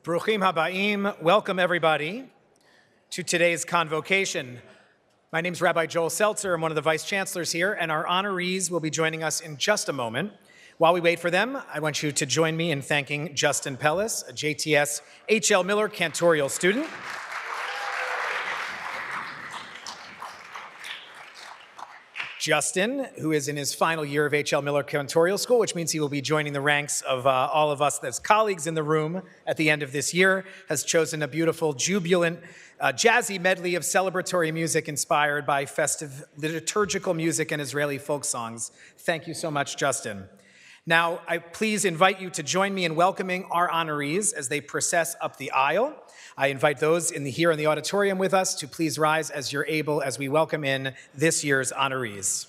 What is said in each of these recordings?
Bruchim habaim. Welcome, everybody, to today's Convocation. My name is Rabbi Joel Seltzer. I'm one of the vice chancellors here, and our honorees will be joining us in just a moment. While we wait for them, I want you to join me in thanking Justin Pellis, a JTS H.L. Miller cantorial student. Justin, who is in his final year of H.L. Miller Cantorial School, which means he will be joining the ranks of all of us as colleagues in the room at the end of this year, has chosen a beautiful, jubilant, jazzy medley of celebratory music inspired by festive liturgical music and Israeli folk songs. Thank you so much, Justin. Now, I please invite you to join me in welcoming our honorees as they process up the aisle. I invite those here in the auditorium with us to please rise as you're able as we welcome in this year's honorees.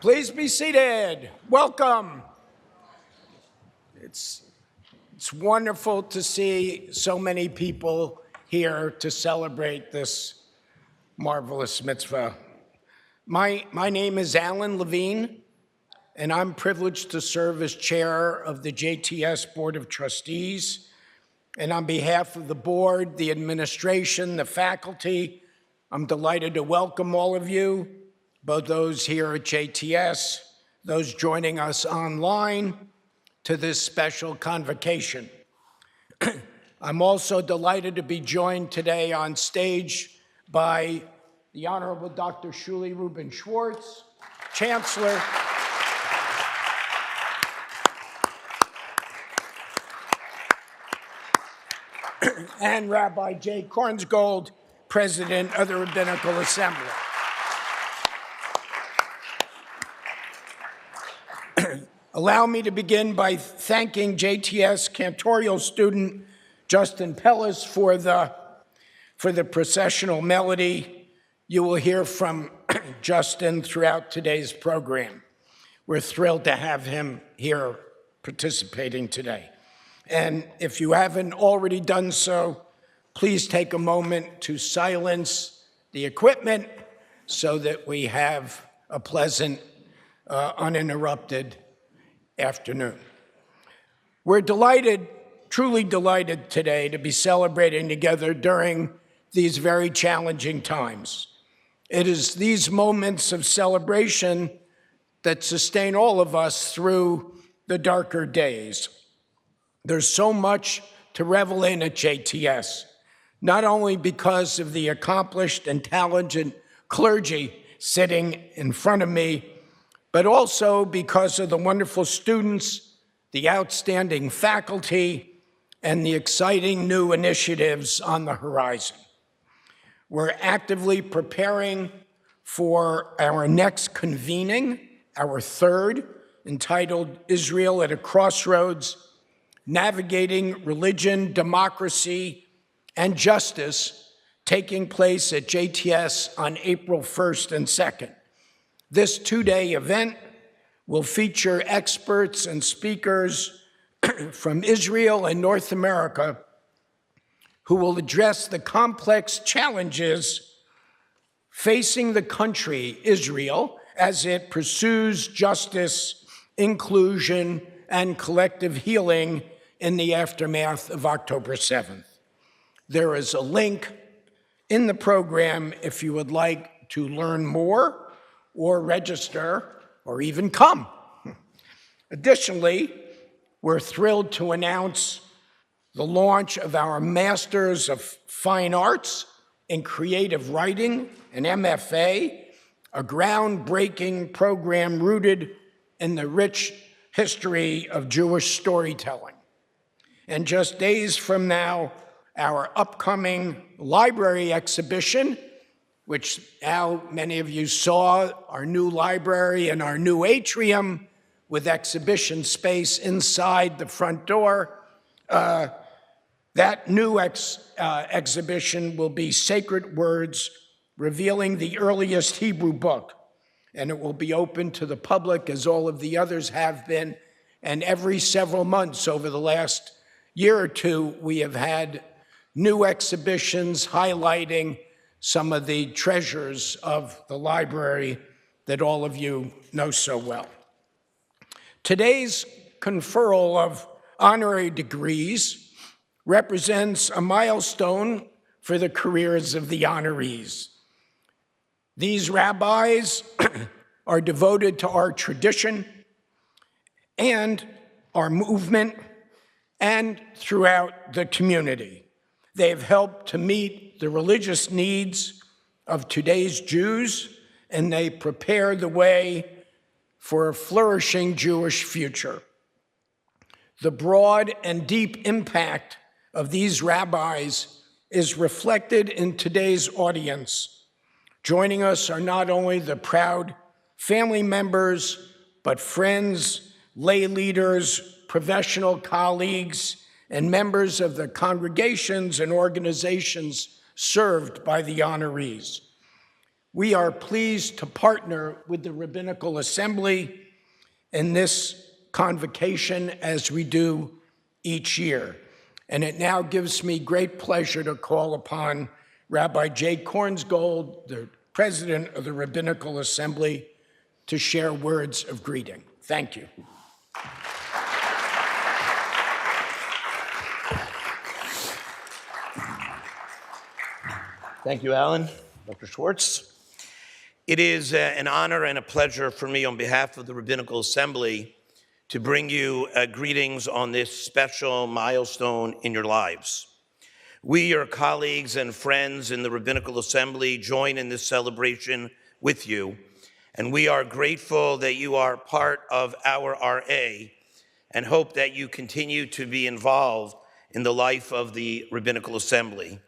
Please be seated. Welcome. It's wonderful to see so many people here to celebrate this marvelous mitzvah. My name is Alan Levine, and I'm privileged to serve as chair of the JTS Board of Trustees. And on behalf of the board, the administration, the faculty, I'm delighted to welcome all of you, both those here at JTS, those joining us online, to this special convocation. I'm also delighted to be joined today on stage by the Honorable Dr. Shuli Rubin Schwartz, Chancellor, and Rabbi Jay Kornsgold, President of the Rabbinical Assembly. Allow me to begin by thanking JTS cantorial student Justin Pellis for the processional melody. You will hear from Justin throughout today's program. We're thrilled to have him here participating today. And if you haven't already done so, please take a moment to silence the equipment so that we have a pleasant, uninterrupted afternoon. We're delighted, truly delighted today to be celebrating together during these very challenging times. It is these moments of celebration that sustain all of us through the darker days. There's so much to revel in at JTS, not only because of the accomplished and talented clergy sitting in front of me, but also because of the wonderful students, the outstanding faculty, and the exciting new initiatives on the horizon. We're actively preparing for our next convening, our third, entitled Israel at a Crossroads, Navigating Religion, Democracy, and Justice taking place at JTS on April 1st and 2nd. This two-day event will feature experts and speakers from Israel and North America who will address the complex challenges facing the country, Israel, as it pursues justice, inclusion, and collective healing in the aftermath of October 7th. There is a link in the program if you would like to learn more or register or even come. Additionally, we're thrilled to announce the launch of our Masters of Fine Arts in Creative Writing, an MFA, a groundbreaking program rooted in the rich history of Jewish storytelling. And just days from now, our upcoming library exhibition, which now many of you saw, our new library and our new atrium with exhibition space inside the front door. That new exhibition will be Sacred Words, revealing the earliest Hebrew book. And it will be open to the public as all of the others have been. And every several months over the last year or two, we have had new exhibitions highlighting some of the treasures of the library that all of you know so well. Today's conferral of honorary degrees represents a milestone for the careers of the honorees. These rabbis are devoted to our tradition and our movement and throughout the community. They have helped to meet the religious needs of today's Jews, and they prepare the way for a flourishing Jewish future. The broad and deep impact of these rabbis is reflected in today's audience. Joining us are not only the proud family members, but friends, lay leaders, professional colleagues, and members of the congregations and organizations served by the honorees. We are pleased to partner with the Rabbinical Assembly in this convocation as we do each year. And it now gives me great pleasure to call upon Rabbi Jay Kornsgold, the president of the Rabbinical Assembly, to share words of greeting. Thank you. Thank you, Alan. Dr. Schwartz. It is an honor and a pleasure for me on behalf of the Rabbinical Assembly to bring you greetings on this special milestone in your lives. We, your colleagues and friends in the Rabbinical Assembly, join in this celebration with you, and we are grateful that you are part of our RA and hope that you continue to be involved in the life of the Rabbinical Assembly.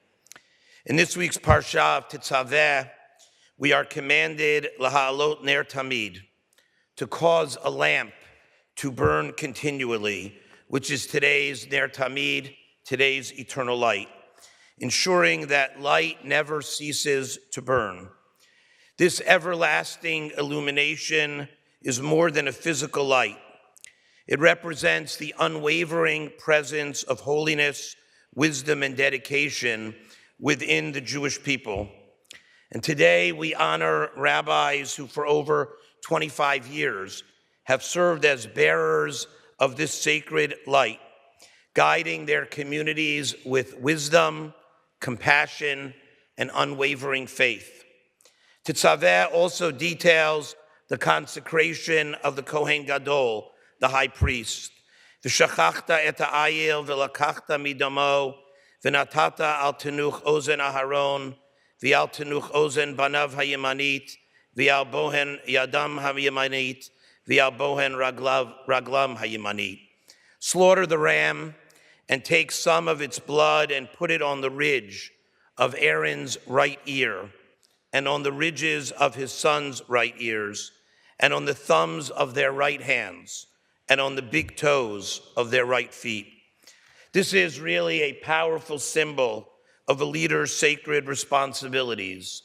In this week's Parsha of Tetzaveh, we are commanded laha'alot ner tamid, to cause a lamp to burn continually, which is today's ner tamid, today's eternal light, ensuring that light never ceases to burn. This everlasting illumination is more than a physical light. It represents the unwavering presence of holiness, wisdom, and dedication within the Jewish people. And today we honor rabbis who for over 25 years have served as bearers of this sacred light, guiding their communities with wisdom, compassion, and unwavering faith. Tetzaveh also details the consecration of the Kohen Gadol, the high priest. V'shachachta et ha'ayil v'lakachta midamo v'natata al tenuch ozen Aharon v'al tenuch ozen banav hayemanit v'al bohen yadam hayemanit v'al bohen raglam hayemanit. Slaughter the ram and take some of its blood and put it on the ridge of Aaron's right ear, and on the ridges of his sons' right ears, and on the thumbs of their right hands, and on the big toes of their right feet. This is really a powerful symbol of a leader's sacred responsibilities.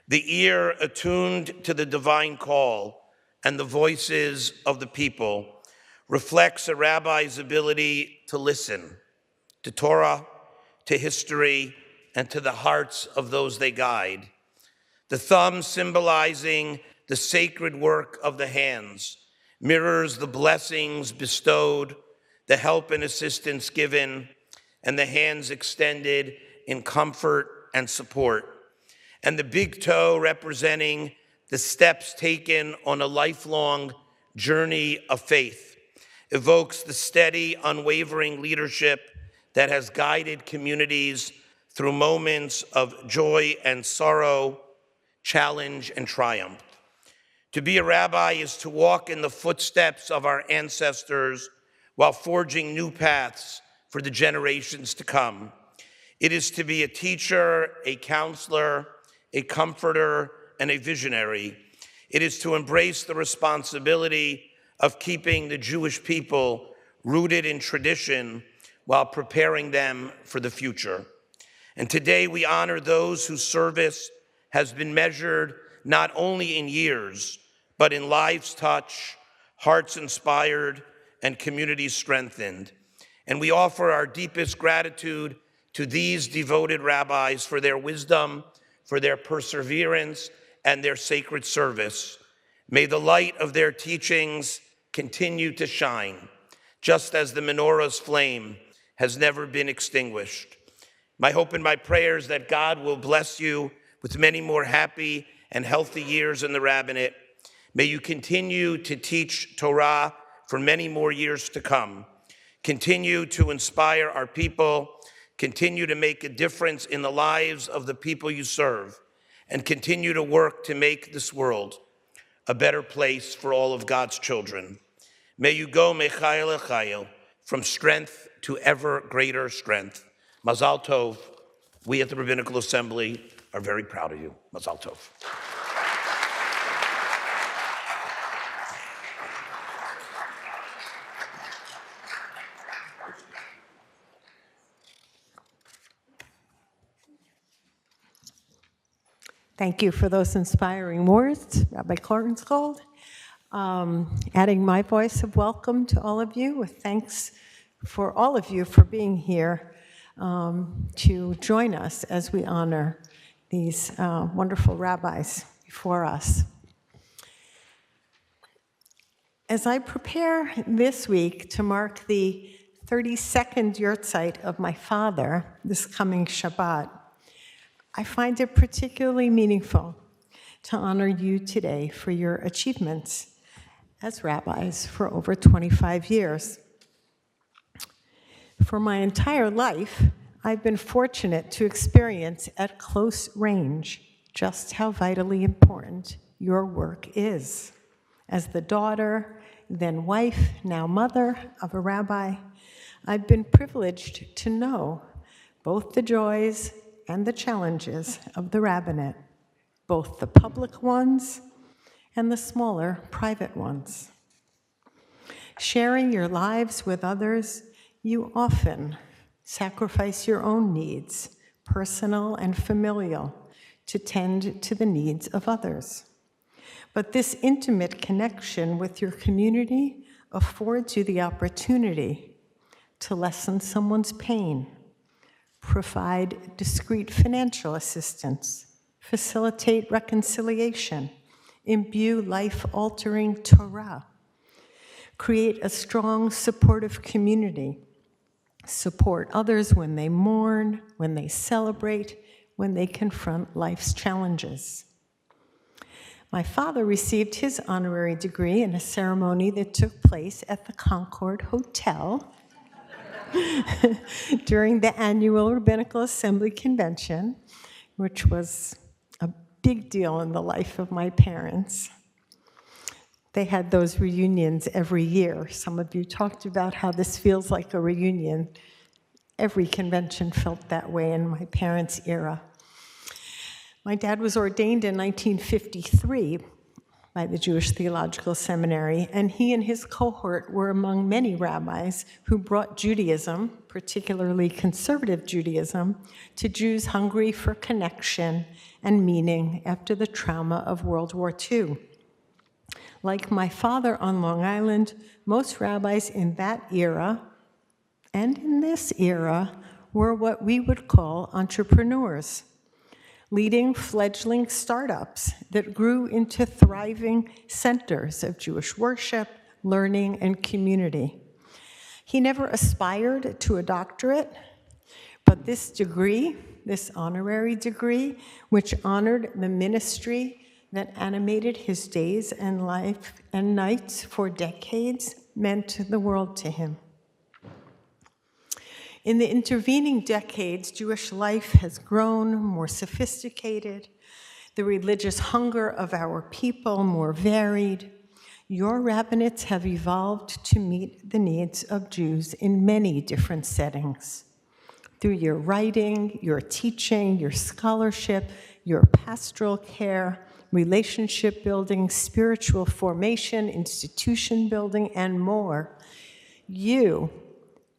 The ear attuned to the divine call and the voices of the people reflects a rabbi's ability to listen to Torah, to history, and to the hearts of those they guide. The thumb, symbolizing the sacred work of the hands, mirrors the blessings bestowed, the help and assistance given, and the hands extended in comfort and support. And the big toe, representing the steps taken on a lifelong journey of faith, evokes the steady, unwavering leadership that has guided communities through moments of joy and sorrow, challenge and triumph. To be a rabbi is to walk in the footsteps of our ancestors while forging new paths for the generations to come. It is to be a teacher, a counselor, a comforter, and a visionary. It is to embrace the responsibility of keeping the Jewish people rooted in tradition while preparing them for the future. And today we honor those whose service has been measured not only in years, but in lives touched, hearts inspired, and communities strengthened. And we offer our deepest gratitude to these devoted rabbis for their wisdom, for their perseverance, and their sacred service. May the light of their teachings continue to shine, just as the menorah's flame has never been extinguished. My hope and my prayer is that God will bless you with many more happy and healthy years in the rabbinate. May you continue to teach Torah for many more years to come. Continue to inspire our people, continue to make a difference in the lives of the people you serve, and continue to work to make this world a better place for all of God's children. May you go mechayil echayil, from strength to ever greater strength. Mazal Tov. We at the Rabbinical Assembly are very proud of you. Mazal Tov. Thank you for those inspiring words, Rabbi Kornskold. Adding my voice of welcome to all of you, with thanks for all of you for being here to join us as we honor these wonderful rabbis before us. As I prepare this week to mark the 32nd yahrzeit of my father, this coming Shabbat, I find it particularly meaningful to honor you today for your achievements as rabbis for over 25 years. For my entire life, I've been fortunate to experience at close range just how vitally important your work is. As the daughter, then wife, now mother of a rabbi, I've been privileged to know both the joys and the challenges of the rabbinate, both the public ones and the smaller private ones. Sharing your lives with others, you often sacrifice your own needs, personal and familial, to tend to the needs of others. But this intimate connection with your community affords you the opportunity to lessen someone's pain, provide discreet financial assistance, facilitate reconciliation, imbue life-altering Torah, create a strong, supportive community, support others when they mourn, when they celebrate, when they confront life's challenges. My father received his honorary degree in a ceremony that took place at the Concord Hotel during the annual Rabbinical Assembly Convention, which was a big deal in the life of my parents. They had those reunions every year. Some of you talked about how this feels like a reunion. Every convention felt that way in my parents' era. My dad was ordained in 1953, by the Jewish Theological Seminary, and he and his cohort were among many rabbis who brought Judaism, particularly conservative Judaism, to Jews hungry for connection and meaning after the trauma of World War II. Like my father on Long Island, most rabbis in that era and in this era were what we would call entrepreneurs, leading fledgling startups that grew into thriving centers of Jewish worship, learning, and community. He never aspired to a doctorate, but this degree, this honorary degree, which honored the ministry that animated his days and life and nights for decades, meant the world to him. In the intervening decades, Jewish life has grown more sophisticated, the religious hunger of our people more varied. Your rabbinates have evolved to meet the needs of Jews in many different settings. Through your writing, your teaching, your scholarship, your pastoral care, relationship building, spiritual formation, institution building, and more, you,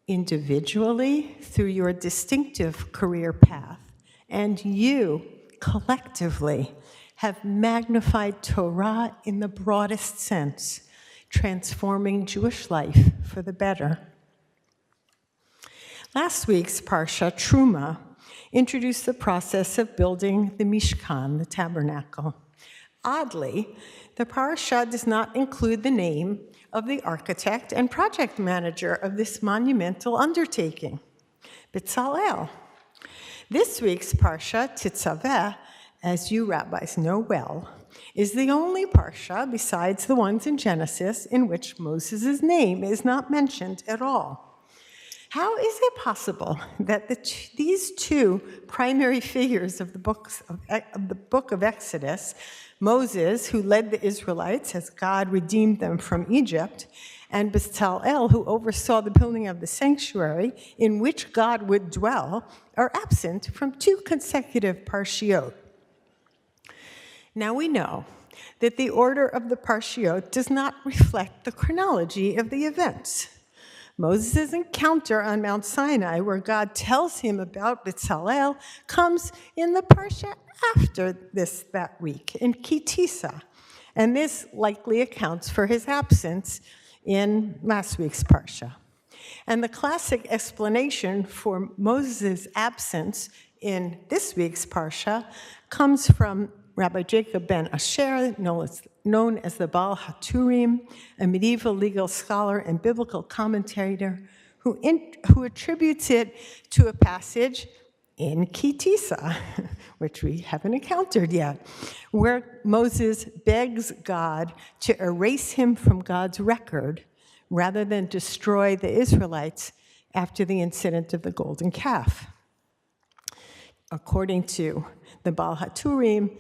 individually, through your distinctive career path, and you, collectively, have magnified Torah in the broadest sense, transforming Jewish life for the better. Last week's Parsha, Truma, introduced the process of building the Mishkan, the tabernacle. Oddly, the Parsha does not include the name of the architect and project manager of this monumental undertaking, Bezalel. This week's Parsha, Tetzaveh, as you rabbis know well, is the only Parsha, besides the ones in Genesis, in which Moses' name is not mentioned at all. How is it possible that these two primary figures of the book of Exodus, Moses, who led the Israelites as God redeemed them from Egypt, and Bezalel, who oversaw the building of the sanctuary in which God would dwell, are absent from two consecutive parshiot? Now we know that the order of the parshiot does not reflect the chronology of the events. Moses' encounter on Mount Sinai, where God tells him about Bezalel, comes in the parsha after this that week, in Kitisa. And this likely accounts for his absence in last week's parsha. And the classic explanation for Moses' absence in this week's parsha comes from Rabbi Jacob ben Asher, known as the Baal HaTurim, a medieval legal scholar and biblical commentator who attributes it to a passage in Kitisa, which we haven't encountered yet, where Moses begs God to erase him from God's record rather than destroy the Israelites after the incident of the golden calf. According to the Baal HaTurim,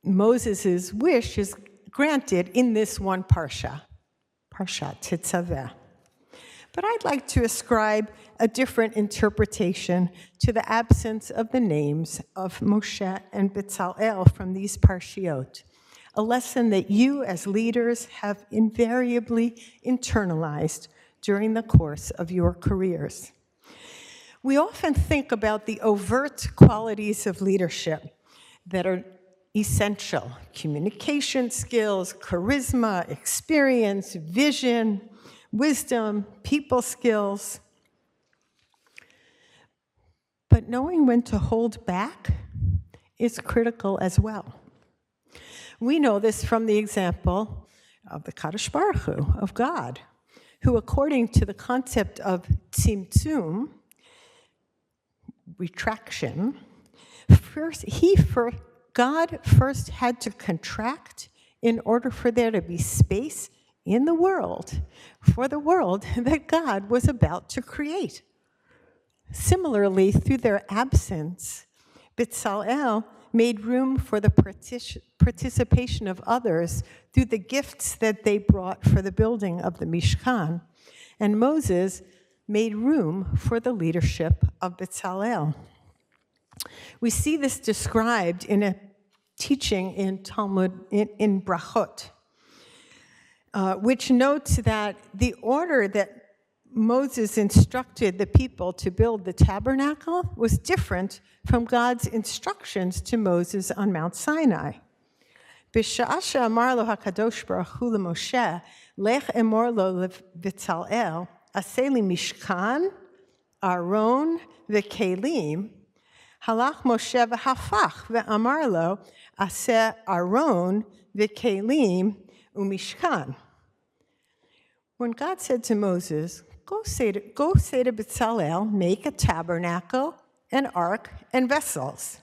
Moses' wish is granted in this one parsha, Parshat Tetzaveh. But I'd like to ascribe a different interpretation to the absence of the names of Moshe and Bezalel from these parshiot, a lesson that you as leaders have invariably internalized during the course of your careers. We often think about the overt qualities of leadership that are essential: communication skills, charisma, experience, vision, wisdom, people skills. But knowing when to hold back is critical as well. We know this from the example of the Kadosh Baruch Hu, of God, who, according to the concept of tzimtzum, retraction, God first had to contract in order for there to be space in the world for the world that God was about to create. Similarly, through their absence, Bezalel made room for the participation of others through the gifts that they brought for the building of the Mishkan, and Moses made room for the leadership of Bezalel. We see this described in a teaching in Talmud, in Brachot, which notes that the order that Moses instructed the people to build the tabernacle was different from God's instructions to Moses on Mount Sinai. בשעה שאמר לו הקדוש ברוך הוא למשה, לך אמור לו לבצלאל, עשה לי משכן, ארון וכלים, הלך משה והפך ואמר לו, עשה ארון וכלים ומשכן. When God said to Moses, go say to Bezalel, make a tabernacle, an ark, and vessels.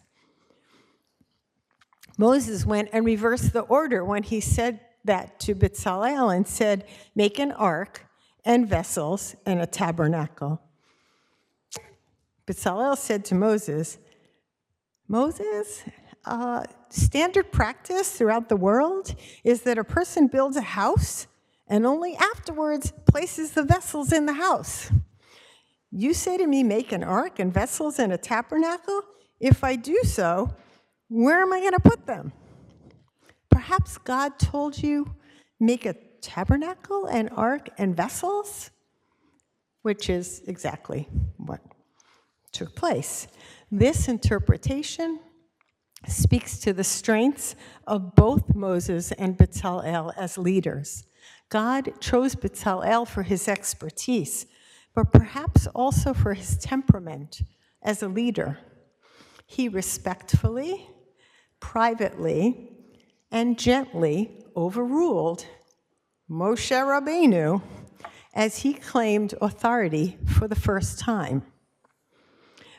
Moses went and reversed the order when he said that to Bezalel and said, make an ark and vessels and a tabernacle. Bezalel said to Moses, standard practice throughout the world is that a person builds a house and only afterwards places the vessels in the house. You say to me, make an ark and vessels and a tabernacle? If I do so, where am I going to put them? Perhaps God told you, make a tabernacle, an ark, and vessels, which is exactly what took place. This interpretation speaks to the strengths of both Moses and Bezalel as leaders. God chose Bezalel for his expertise, but perhaps also for his temperament as a leader. He respectfully, privately, and gently overruled Moshe Rabbeinu as he claimed authority for the first time.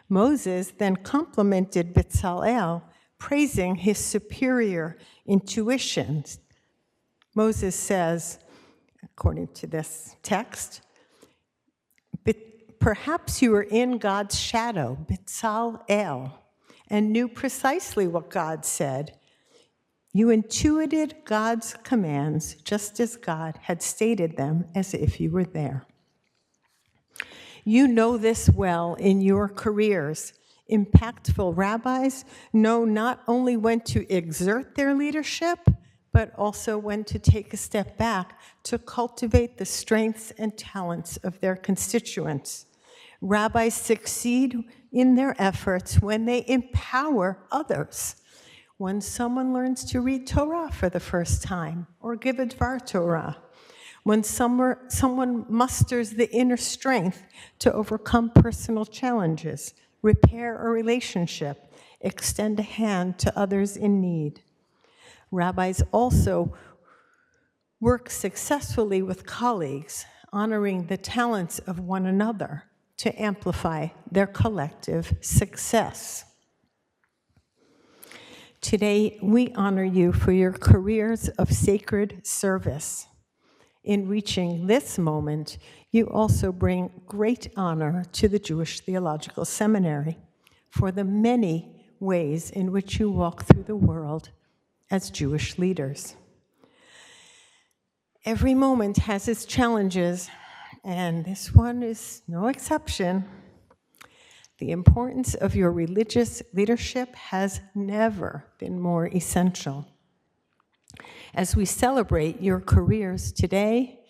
Moses then complimented Bezalel, praising his superior intuition. Moses says, according to this text, perhaps you were in God's shadow, Bezalel, and knew precisely what God said. You intuited God's commands just as God had stated them, as if you were there. You know this well in your careers. Impactful rabbis know not only when to exert their leadership, but also when to take a step back to cultivate the strengths and talents of their constituents. Rabbis succeed in their efforts when they empower others. When someone learns to read Torah for the first time or give a Dvar Torah, when someone musters the inner strength to overcome personal challenges, repair a relationship, extend a hand to others in need. Rabbis also work successfully with colleagues, honoring the talents of one another to amplify their collective success. Today, we honor you for your careers of sacred service. In reaching this moment, you also bring great honor to the Jewish Theological Seminary for the many ways in which you walk through the world as Jewish leaders. Every moment has its challenges, and this one is no exception. The importance of your religious leadership has never been more essential. As we celebrate your careers today,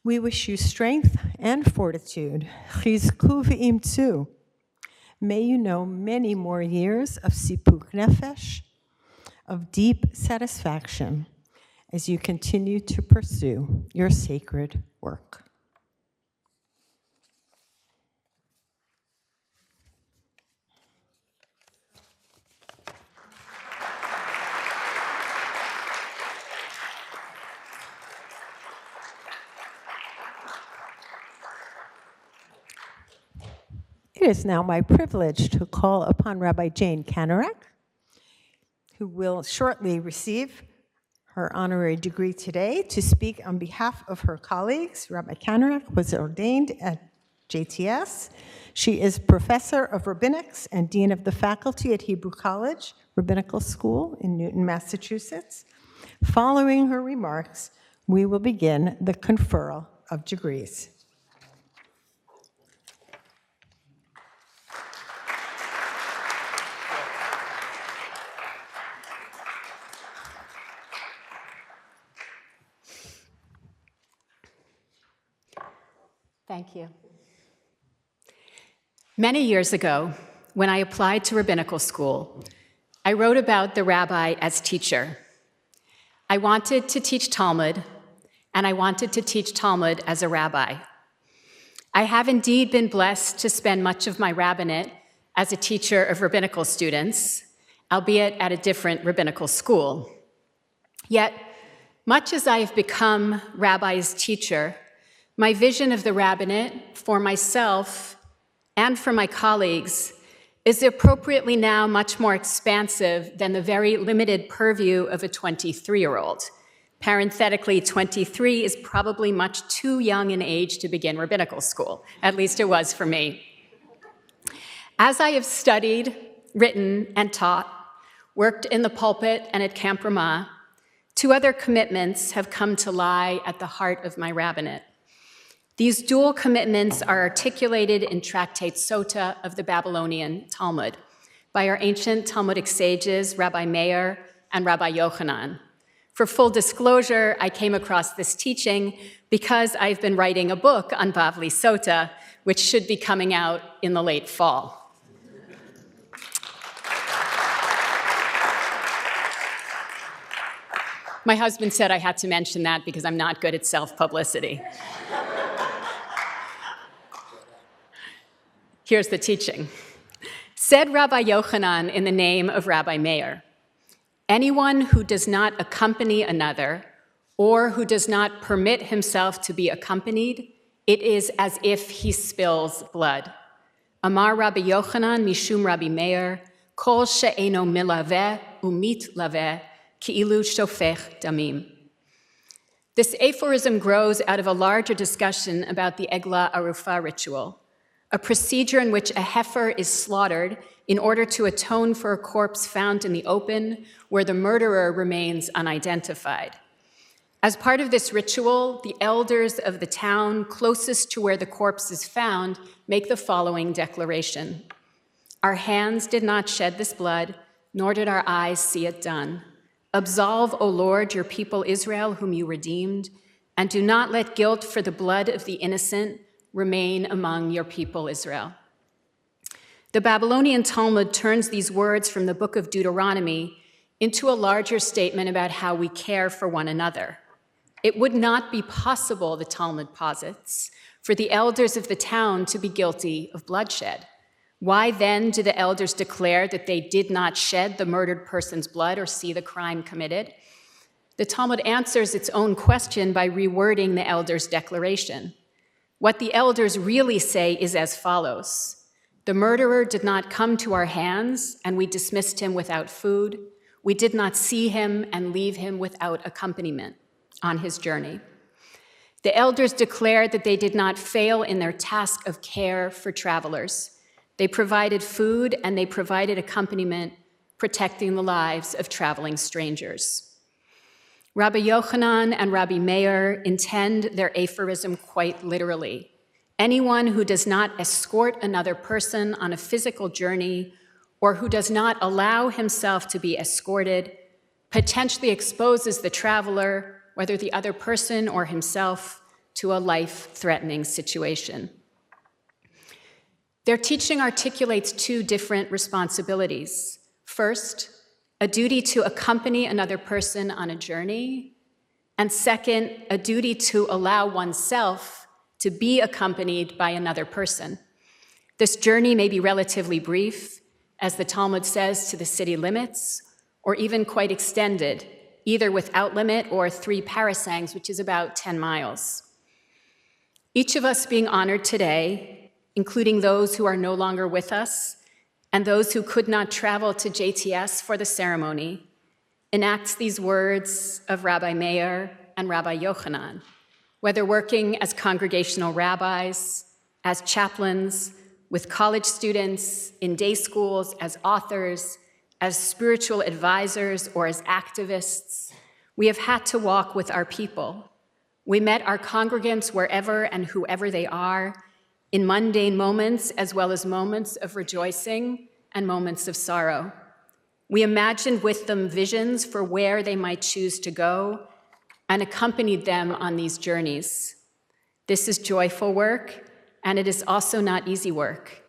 we wish you strength and fortitude. Chizku v'imtzu. May you know many more years of sipuk nefesh, of deep satisfaction, as you continue to pursue your sacred work. It is now my privilege to call upon Rabbi Jane Kanarak, who will shortly receive her honorary degree today, to speak on behalf of her colleagues. Rabbi Kanarak was ordained at JTS. She is professor of rabbinics and dean of the faculty at Hebrew College Rabbinical School in Newton, Massachusetts. Following her remarks, we will begin the conferral of degrees. Thank you. Many years ago, when I applied to rabbinical school, I wrote about the rabbi as teacher. I wanted to teach Talmud, and I wanted to teach Talmud as a rabbi. I have indeed been blessed to spend much of my rabbinate as a teacher of rabbinical students, albeit at a different rabbinical school. Yet, much as I have become rabbi's teacher, my vision of the rabbinate for myself and for my colleagues is appropriately now much more expansive than the very limited purview of a 23-year-old. Parenthetically, 23 is probably much too young an age to begin rabbinical school. At least it was for me. As I have studied, written, and taught, worked in the pulpit and at Camp Ramah, two other commitments have come to lie at the heart of my rabbinate. These dual commitments are articulated in Tractate Sota of the Babylonian Talmud by our ancient Talmudic sages, Rabbi Meir and Rabbi Yochanan. For full disclosure, I came across this teaching because I've been writing a book on Bavli Sota, which should be coming out in the late fall. My husband said I had to mention that because I'm not good at self-publicity. Here's the teaching. Said Rabbi Yochanan in the name of Rabbi Meir, anyone who does not accompany another or who does not permit himself to be accompanied, it is as if he spills blood. Amar Rabbi Yochanan mishum Rabbi Meir, kol she'eno milaveh umit laveh ki'ilu shofech damim. This aphorism grows out of a larger discussion about the Eglah Arufah ritual, a procedure in which a heifer is slaughtered in order to atone for a corpse found in the open where the murderer remains unidentified. As part of this ritual, the elders of the town closest to where the corpse is found make the following declaration. Our hands did not shed this blood, nor did our eyes see it done. Absolve, O Lord, your people Israel, whom you redeemed, and do not let guilt for the blood of the innocent remain among your people Israel. The Babylonian Talmud turns these words from the book of Deuteronomy into a larger statement about how we care for one another. It would not be possible, the Talmud posits, for the elders of the town to be guilty of bloodshed. Why then do the elders declare that they did not shed the murdered person's blood or see the crime committed? The Talmud answers its own question by rewording the elders' declaration. What the elders really say is as follows. The murderer did not come to our hands, and we dismissed him without food. We did not see him and leave him without accompaniment on his journey. The elders declared that they did not fail in their task of care for travelers. They provided food and they provided accompaniment, protecting the lives of traveling strangers. Rabbi Yochanan and Rabbi Meir intend their aphorism quite literally. Anyone who does not escort another person on a physical journey or who does not allow himself to be escorted potentially exposes the traveler, whether the other person or himself, to a life-threatening situation. Their teaching articulates two different responsibilities. First, a duty to accompany another person on a journey, and second, a duty to allow oneself to be accompanied by another person. This journey may be relatively brief, as the Talmud says, to the city limits, or even quite extended, either without limit or 3 parasangs, which is about 10 miles. Each of us being honored today, including those who are no longer with us, and those who could not travel to JTS for the ceremony, enacts these words of Rabbi Meir and Rabbi Yochanan, whether working as congregational rabbis, as chaplains, with college students, in day schools, as authors, as spiritual advisors, or as activists, we have had to walk with our people. We met our congregants wherever and whoever they are, in mundane moments as well as moments of rejoicing and moments of sorrow. We imagined with them visions for where they might choose to go and accompanied them on these journeys. This is joyful work, and it is also not easy work.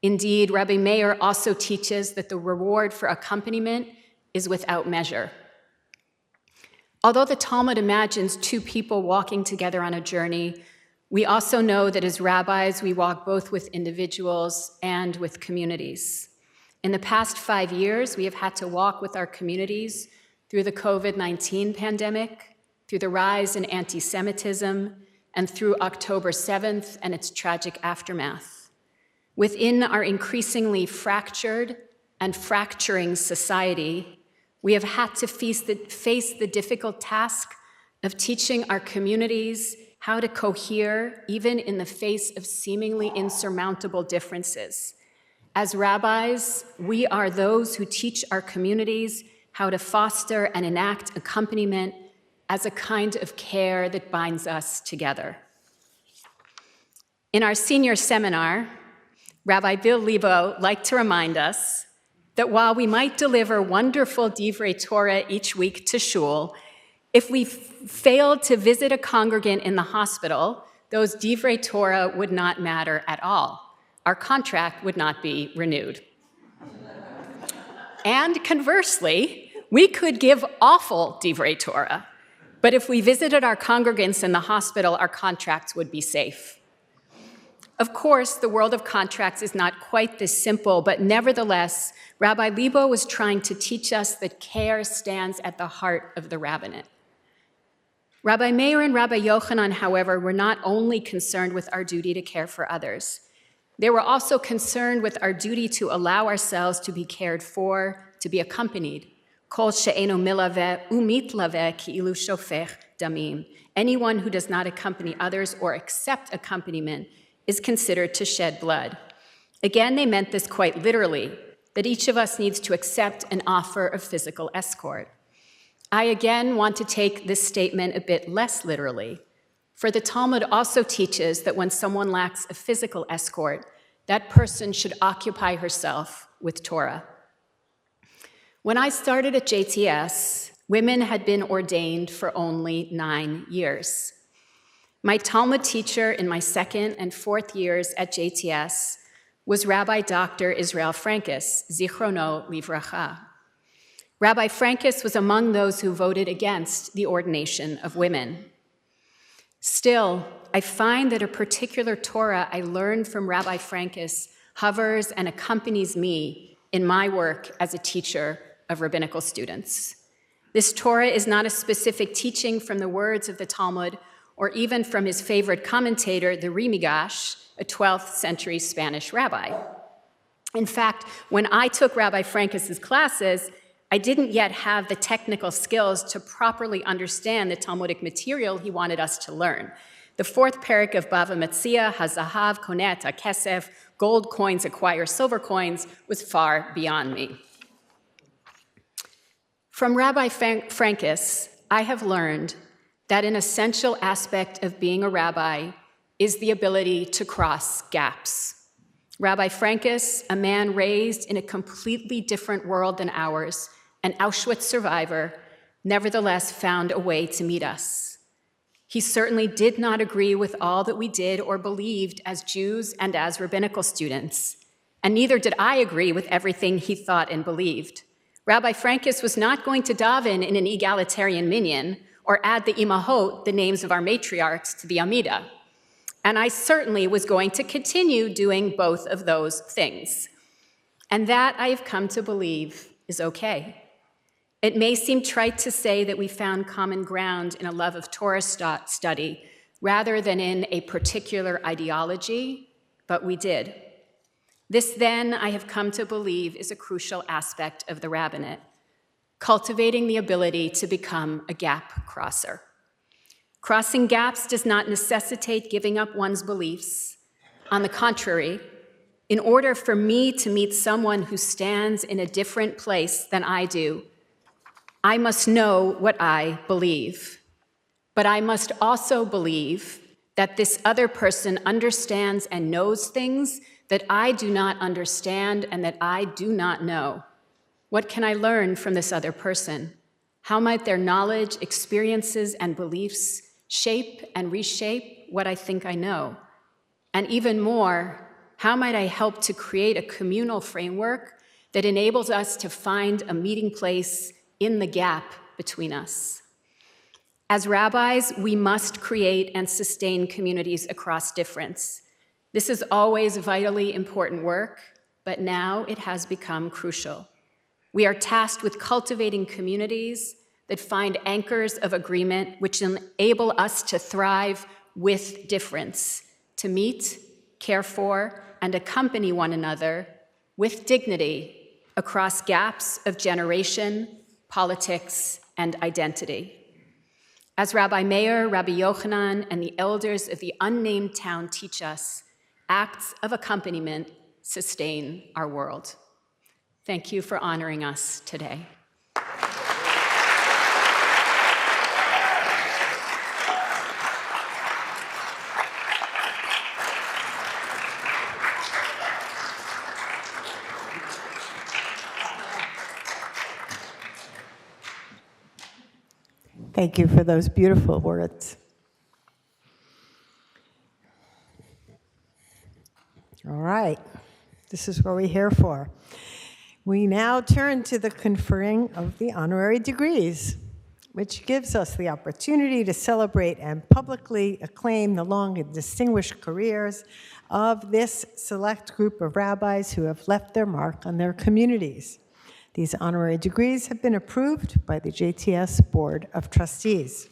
Indeed, Rabbi Meir also teaches that the reward for accompaniment is without measure. Although the Talmud imagines two people walking together on a journey, we also know that as rabbis, we walk both with individuals and with communities. In the past 5 years, we have had to walk with our communities through the COVID-19 pandemic, through the rise in anti-Semitism, and through October 7th and its tragic aftermath. Within our increasingly fractured and fracturing society, we have had to face the difficult task of teaching our communities how to cohere even in the face of seemingly insurmountable differences. As rabbis, we are those who teach our communities how to foster and enact accompaniment as a kind of care that binds us together. In our senior seminar, Rabbi Bill Lebo liked to remind us that while we might deliver wonderful Divrei Torah each week to shul, if we failed to visit a congregant in the hospital, those Divrei Torah would not matter at all. Our contract would not be renewed. And conversely, we could give awful Divrei Torah, but if we visited our congregants in the hospital, our contracts would be safe. Of course, the world of contracts is not quite this simple, but nevertheless, Rabbi Lebo was trying to teach us that care stands at the heart of the rabbinate. Rabbi Meir and Rabbi Yochanan, however, were not only concerned with our duty to care for others. They were also concerned with our duty to allow ourselves to be cared for, to be accompanied. Kol she'eno milaveh umitlaveh ki'ilu shofech damim. Anyone who does not accompany others or accept accompaniment is considered to shed blood. Again, they meant this quite literally, that each of us needs to accept an offer of physical escort. I again want to take this statement a bit less literally, for the Talmud also teaches that when someone lacks a physical escort, that person should occupy herself with Torah. When I started at JTS, women had been ordained for only 9 years. My Talmud teacher in my 2nd and 4th years at JTS was Rabbi Dr. Israel Frankis, Zichrono Livracha. Rabbi Frankis was among those who voted against the ordination of women. Still, I find that a particular Torah I learned from Rabbi Frankis hovers and accompanies me in my work as a teacher of rabbinical students. This Torah is not a specific teaching from the words of the Talmud or even from his favorite commentator, the Rimigash, a 12th century Spanish rabbi. In fact, when I took Rabbi Frankis' classes, I didn't yet have the technical skills to properly understand the Talmudic material he wanted us to learn. The 4th parak of Bava Metzia, Hazahav Konet HaKesef, gold coins acquire silver coins, was far beyond me. From Rabbi Frankis, I have learned that an essential aspect of being a rabbi is the ability to cross gaps. Rabbi Frankis, a man raised in a completely different world than ours, an Auschwitz survivor, nevertheless found a way to meet us. He certainly did not agree with all that we did or believed as Jews and as rabbinical students, and neither did I agree with everything he thought and believed. Rabbi Frankis was not going to daven in an egalitarian minyan or add the imahot, the names of our matriarchs, to the Amida. And I certainly was going to continue doing both of those things. And that, I have come to believe, is okay. It may seem trite to say that we found common ground in a love of Torah study rather than in a particular ideology, but we did. This, then, I have come to believe, is a crucial aspect of the rabbinate, cultivating the ability to become a gap crosser. Crossing gaps does not necessitate giving up one's beliefs. On the contrary, in order for me to meet someone who stands in a different place than I do, I must know what I believe. But I must also believe that this other person understands and knows things that I do not understand and that I do not know. What can I learn from this other person? How might their knowledge, experiences, and beliefs shape and reshape what I think I know? And even more, how might I help to create a communal framework that enables us to find a meeting place in the gap between us? As rabbis, we must create and sustain communities across difference. This is always vitally important work, but now it has become crucial. We are tasked with cultivating communities that find anchors of agreement which enable us to thrive with difference, to meet, care for, and accompany one another with dignity across gaps of generation, politics, and identity. As Rabbi Meir, Rabbi Yochanan, and the elders of the unnamed town teach us, acts of accompaniment sustain our world. Thank you for honoring us today. Thank you for those beautiful words. All right, this is what we're here for. We now turn to the conferring of the honorary degrees, which gives us the opportunity to celebrate and publicly acclaim the long and distinguished careers of this select group of rabbis who have left their mark on their communities. These honorary degrees have been approved by the JTS Board of Trustees.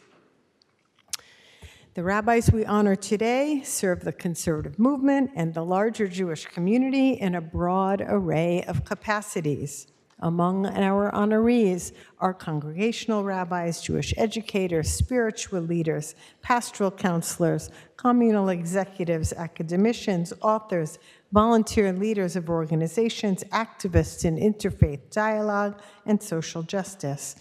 The rabbis we honor today serve the conservative movement and the larger Jewish community in a broad array of capacities. Among our honorees are congregational rabbis, Jewish educators, spiritual leaders, pastoral counselors, communal executives, academicians, authors, volunteer leaders of organizations, activists in interfaith dialogue and social justice.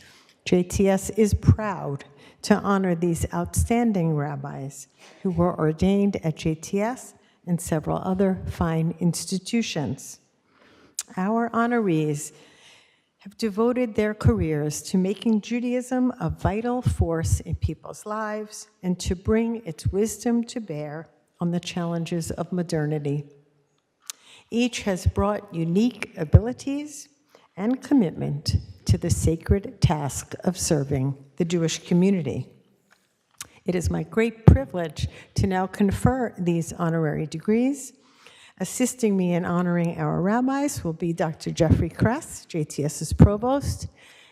JTS is proud to honor these outstanding rabbis who were ordained at JTS and several other fine institutions. Our honorees have devoted their careers to making Judaism a vital force in people's lives and to bring its wisdom to bear on the challenges of modernity. Each has brought unique abilities and commitment to the sacred task of serving the Jewish community. It is my great privilege to now confer these honorary degrees. Assisting me in honoring our rabbis will be Dr. Jeffrey Kress, JTS's provost,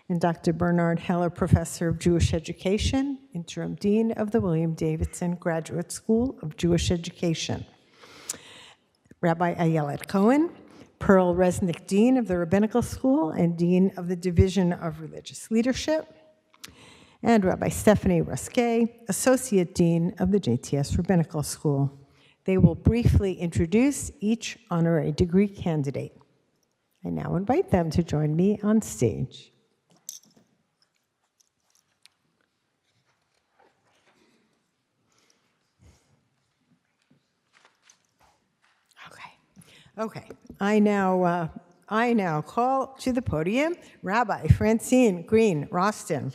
and Dr. Bernard Heller, professor of Jewish education, interim dean of the William Davidson Graduate School of Jewish Education. Rabbi Ayelet Cohen, Pearl Resnick, dean of the Rabbinical School and dean of the Division of Religious Leadership, and Rabbi Stephanie Ruskay, associate dean of the JTS Rabbinical School. They will briefly introduce each honorary degree candidate. I now invite them to join me on stage. Okay. I now call to the podium Rabbi Francine Green Roston.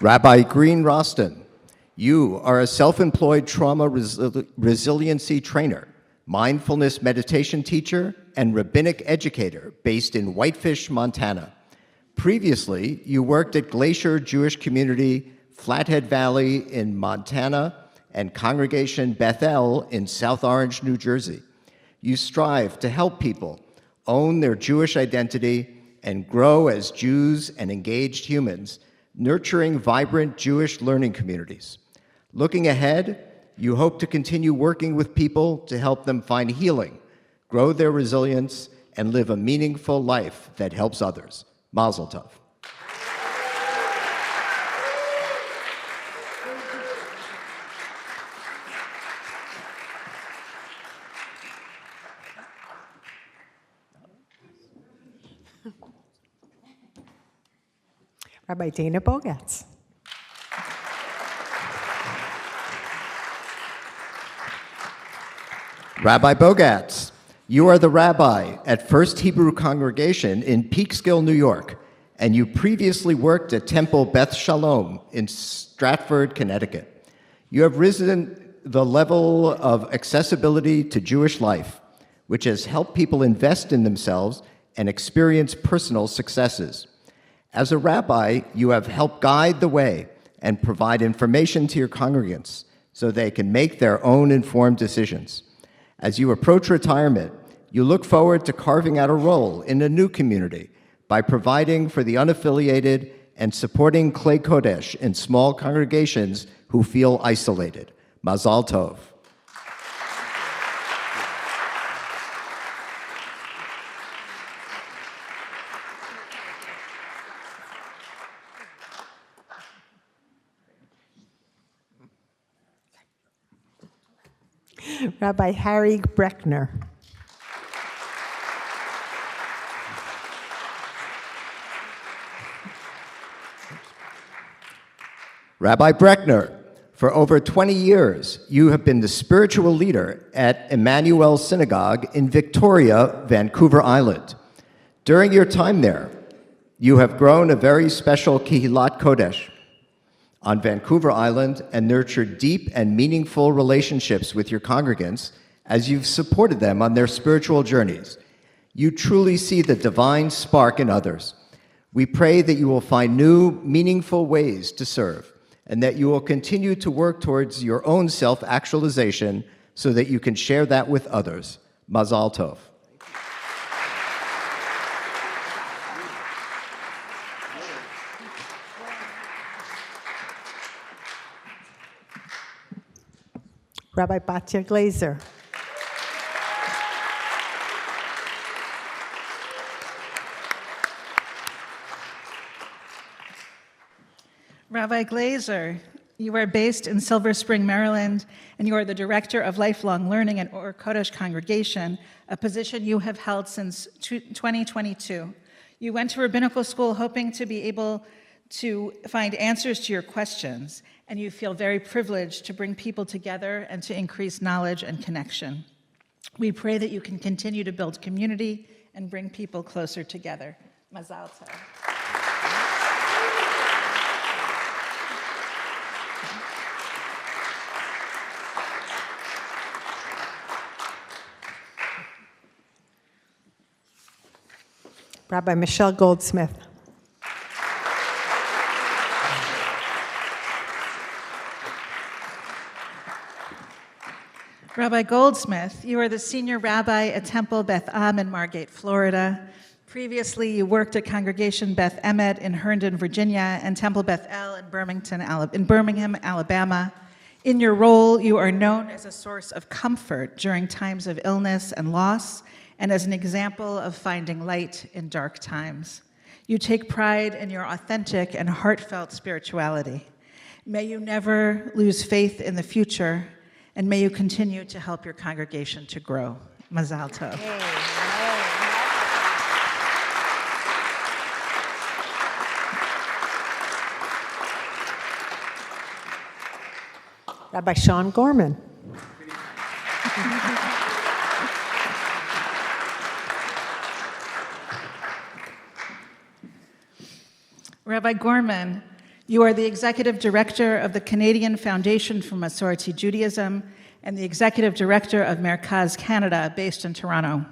Rabbi Green Roston, you are a self-employed trauma resiliency trainer, mindfulness meditation teacher, and rabbinic educator based in Whitefish, Montana. Previously, you worked at Glacier Jewish Community, Flathead Valley in Montana, and Congregation Bethel in South Orange, New Jersey. You strive to help people own their Jewish identity and grow as Jews and engaged humans, nurturing vibrant Jewish learning communities. Looking ahead, you hope to continue working with people to help them find healing, grow their resilience, and live a meaningful life that helps others. Mazel tov. Rabbi Dana Bogatz. Rabbi Bogatz, you are the rabbi at First Hebrew Congregation in Peekskill, New York, and you previously worked at Temple Beth Shalom in Stratford, Connecticut. You have risen the level of accessibility to Jewish life, which has helped people invest in themselves and experience personal successes. As a rabbi, you have helped guide the way and provide information to your congregants so they can make their own informed decisions. As you approach retirement, you look forward to carving out a role in a new community by providing for the unaffiliated and supporting Klei Kodesh in small congregations who feel isolated. Mazal Tov. Rabbi Harry Breckner. Rabbi Breckner, for over 20 years, you have been the spiritual leader at Emmanuel Synagogue in Victoria, Vancouver Island. During your time there, you have grown a very special Kehilat Kodesh on Vancouver Island and nurtured deep and meaningful relationships with your congregants as you've supported them on their spiritual journeys. You truly see the divine spark in others. We pray that you will find new, meaningful ways to serve, and that you will continue to work towards your own self-actualization so that you can share that with others. Mazal Tov. Rabbi Batya Glazer. Rabbi Glazer, you are based in Silver Spring, Maryland, and you are the Director of Lifelong Learning at Or Kodesh Congregation, a position you have held since 2022. You went to rabbinical school hoping to be able to find answers to your questions, and you feel very privileged to bring people together and to increase knowledge and connection. We pray that you can continue to build community and bring people closer together. Mazal tov. Rabbi Michelle Goldsmith. Rabbi Goldsmith, you are the senior rabbi at Temple Beth Am in Margate, Florida. Previously, you worked at Congregation Beth Emet in Herndon, Virginia, and Temple Beth El in Birmingham, Alabama. In your role, you are known as a source of comfort during times of illness and loss, and as an example of finding light in dark times. You take pride in your authentic and heartfelt spirituality. May you never lose faith in the future, and may you continue to help your congregation to grow. Mazal tov. Rabbi Sean Gorman. Rabbi Gorman, you are the Executive Director of the Canadian Foundation for Masorti Judaism and the Executive Director of Merkaz Canada, based in Toronto.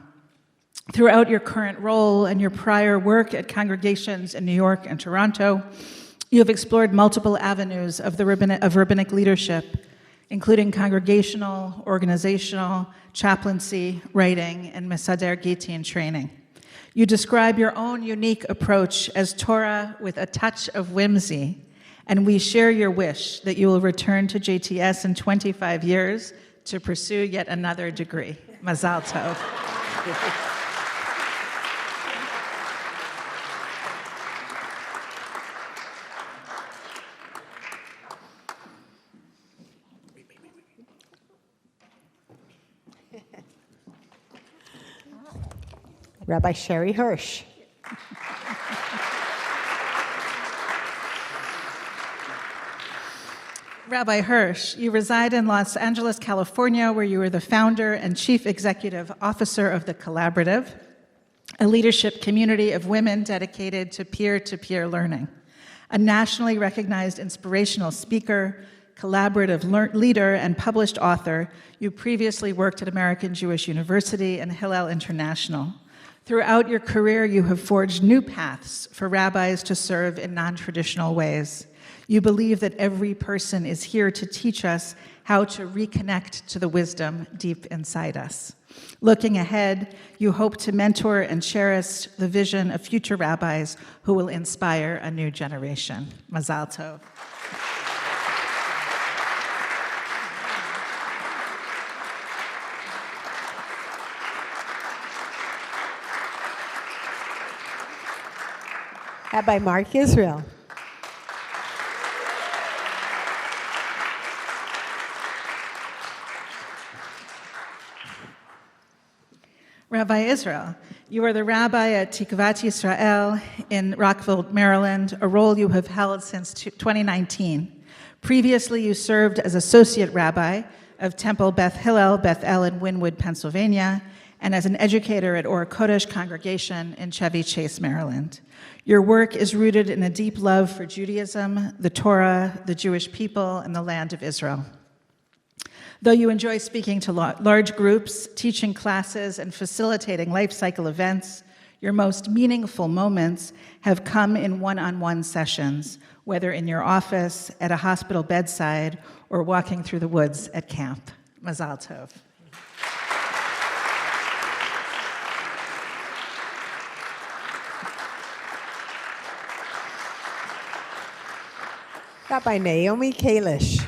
Throughout your current role and your prior work at congregations in New York and Toronto, you have explored multiple avenues of rabbinic leadership, including congregational, organizational, chaplaincy, writing, and Mesader Gitin training. You describe your own unique approach as Torah with a touch of whimsy, and we share your wish that you will return to JTS in 25 years to pursue yet another degree. Mazal tov. Rabbi Sherry Hirsch. Rabbi Hirsch, you reside in Los Angeles, California, where you are the founder and chief executive officer of the Collaborative. a leadership community of women dedicated to peer-to-peer learning, a nationally recognized inspirational speaker, collaborative leader, and published author. You previously worked at American Jewish University and Hillel International. Throughout your career, you have forged new paths for rabbis to serve in non-traditional ways. You believe that every person is here to teach us how to reconnect to the wisdom deep inside us. Looking ahead, you hope to mentor and cherish the vision of future rabbis who will inspire a new generation. Mazal tov. Rabbi Mark Israel. Rabbi Israel, you are the rabbi at Tikvat Yisrael in Rockville, Maryland, a role you have held since 2019. Previously, you served as associate rabbi of Temple Beth Hillel, Beth El in Wynwood, Pennsylvania, and as an educator at Or Kodesh Congregation in Chevy Chase, Maryland. Your work is rooted in a deep love for Judaism, the Torah, the Jewish people, and the land of Israel. Though you enjoy speaking to large groups, teaching classes, and facilitating life cycle events, your most meaningful moments have come in one-on-one sessions, whether in your office, at a hospital bedside, or walking through the woods at camp. Mazal tov. Rabbi Naomi Kalish.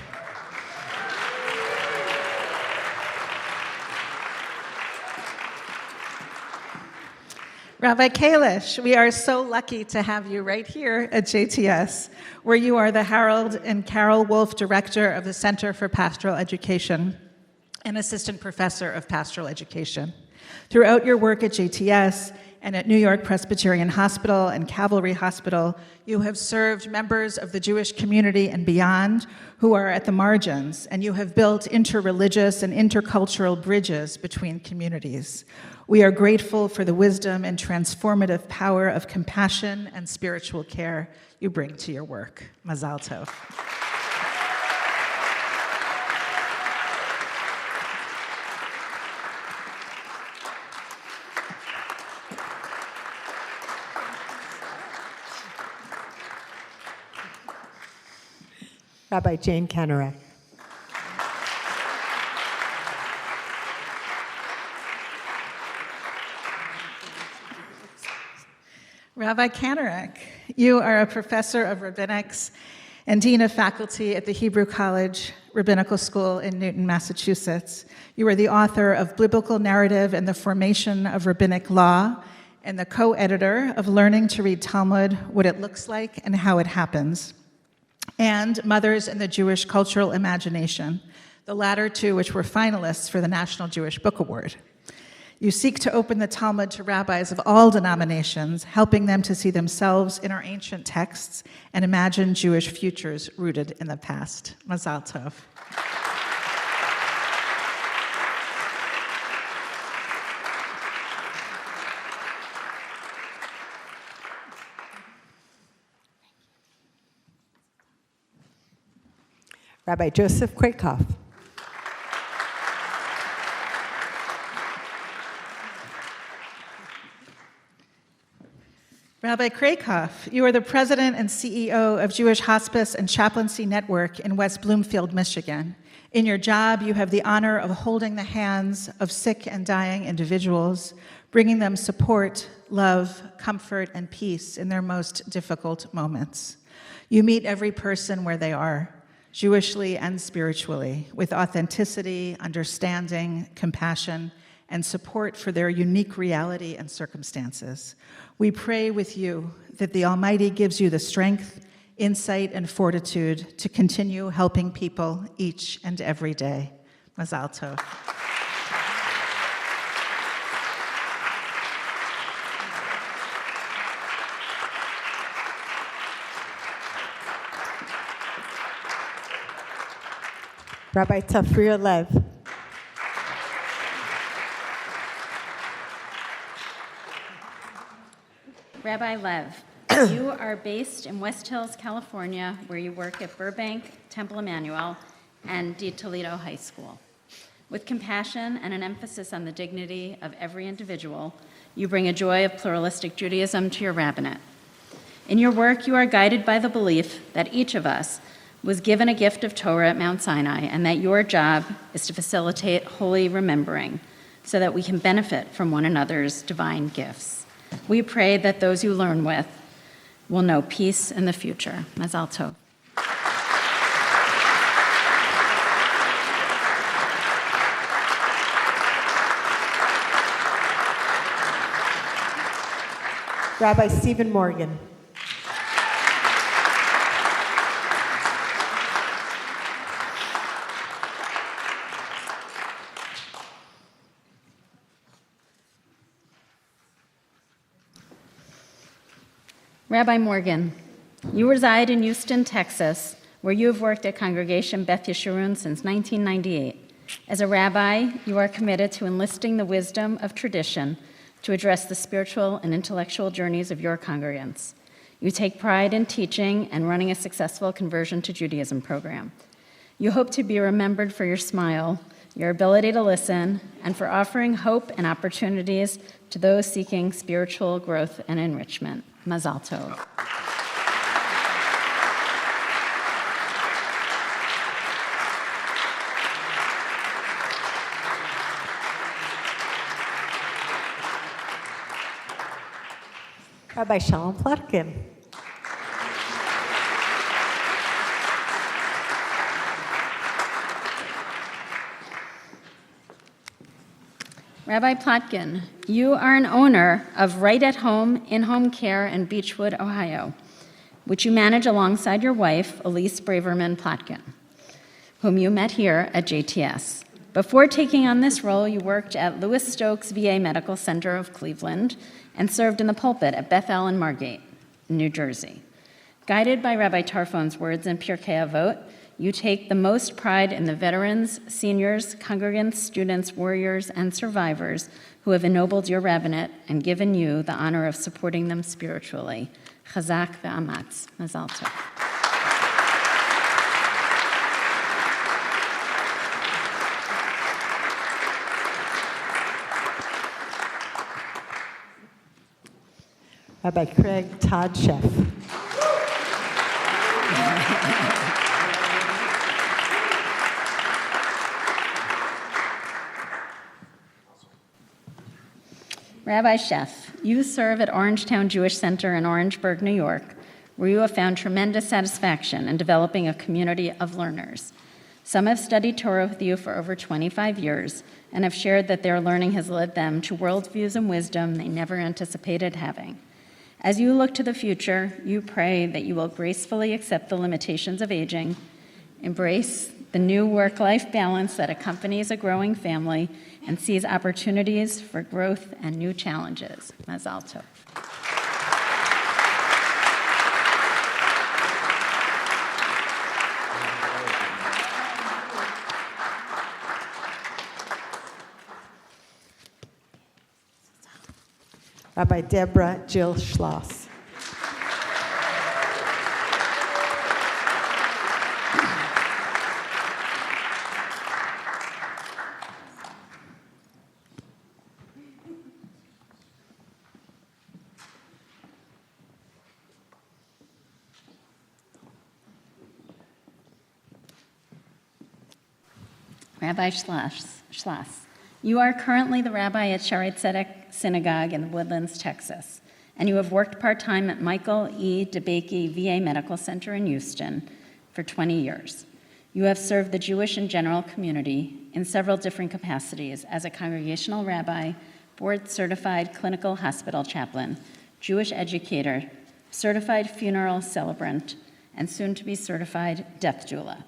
Rabbi Kalish, we are so lucky to have you right here at JTS, where you are the Harold and Carol Wolf Director of the Center for Pastoral Education and Assistant Professor of Pastoral Education. Throughout your work at JTS and at New York Presbyterian Hospital and Calvary Hospital, you have served members of the Jewish community and beyond who are at the margins, and you have built interreligious and intercultural bridges between communities. We are grateful for the wisdom and transformative power of compassion and spiritual care you bring to your work. Mazal tov. Rabbi Jane Kanarak. Rabbi Kanarak, you are a professor of rabbinics and dean of faculty at the Hebrew College Rabbinical School in Newton, Massachusetts. You are the author of Biblical Narrative and the Formation of Rabbinic Law and the co-editor of Learning to Read Talmud, What It Looks Like and How It Happens, and Mothers in the Jewish Cultural Imagination, the latter two which were finalists for the National Jewish Book Award. You seek to open the Talmud to rabbis of all denominations, helping them to see themselves in our ancient texts and imagine Jewish futures rooted in the past. Mazal tov. Rabbi Joseph Krakoff. Rabbi Krakoff, you are the president and CEO of Jewish Hospice and Chaplaincy Network in West Bloomfield, Michigan. In your job, you have the honor of holding the hands of sick and dying individuals, bringing them support, love, comfort, and peace in their most difficult moments. You meet every person where they are, Jewishly and spiritually, with authenticity, understanding, compassion, and support for their unique reality and circumstances. We pray with you that the Almighty gives you the strength, insight, and fortitude to continue helping people each and every day. Mazal tov. Rabbi Tafria Lev. Rabbi Lev, you are based in West Hills, California, where you work at Burbank, Temple Emmanuel, and De Toledo High School. With compassion and an emphasis on the dignity of every individual, you bring a joy of pluralistic Judaism to your rabbinate. In your work, you are guided by the belief that each of us was given a gift of Torah at Mount Sinai, and that your job is to facilitate holy remembering so that we can benefit from one another's divine gifts. We pray that those you learn with will know peace in the future. Mazal tov. Rabbi Stephen Morgan. Rabbi Morgan, you reside in Houston, Texas, where you have worked at Congregation Beth Yeshurun since 1998. As a rabbi, you are committed to enlisting the wisdom of tradition to address the spiritual and intellectual journeys of your congregants. You take pride in teaching and running a successful conversion to Judaism program. You hope to be remembered for your smile, your ability to listen, and for offering hope and opportunities to those seeking spiritual growth and enrichment. Mazal tov. Rabbi Shalom Plotkin. Rabbi Plotkin, you are an owner of Right at Home in-home care in Beechwood, Ohio, which you manage alongside your wife, Elise Braverman Plotkin, whom you met here at JTS. Before taking on this role, you worked at Louis Stokes VA Medical Center of Cleveland and served in the pulpit at Bethel and Margate, New Jersey. Guided by Rabbi Tarfon's words in Pirkei Avot, you take the most pride in the veterans, seniors, congregants, students, warriors, and survivors who have ennobled your rabbinate and given you the honor of supporting them spiritually. Chazak ve'amatz. Mazal tov. Rabbi Craig Todd Sheff. Rabbi Sheff, you serve at Orangetown Jewish Center in Orangeburg, New York, where you have found tremendous satisfaction in developing a community of learners. Some have studied Torah with you for over 25 years and have shared that their learning has led them to worldviews and wisdom they never anticipated having. As you look to the future, you pray that you will gracefully accept the limitations of aging, embrace the new work-life balance that accompanies a growing family, and seize opportunities for growth and new challenges. Mazal tov. Rabbi Deborah Jill Schloss. Rabbi Schloss, you are currently the rabbi at Shaarei Tzedek Synagogue in the Woodlands, Texas, and you have worked part-time at Michael E. DeBakey VA Medical Center in Houston for 20 years. You have served the Jewish and general community in several different capacities as a congregational rabbi, board-certified clinical hospital chaplain, Jewish educator, certified funeral celebrant, and soon-to-be certified death doula.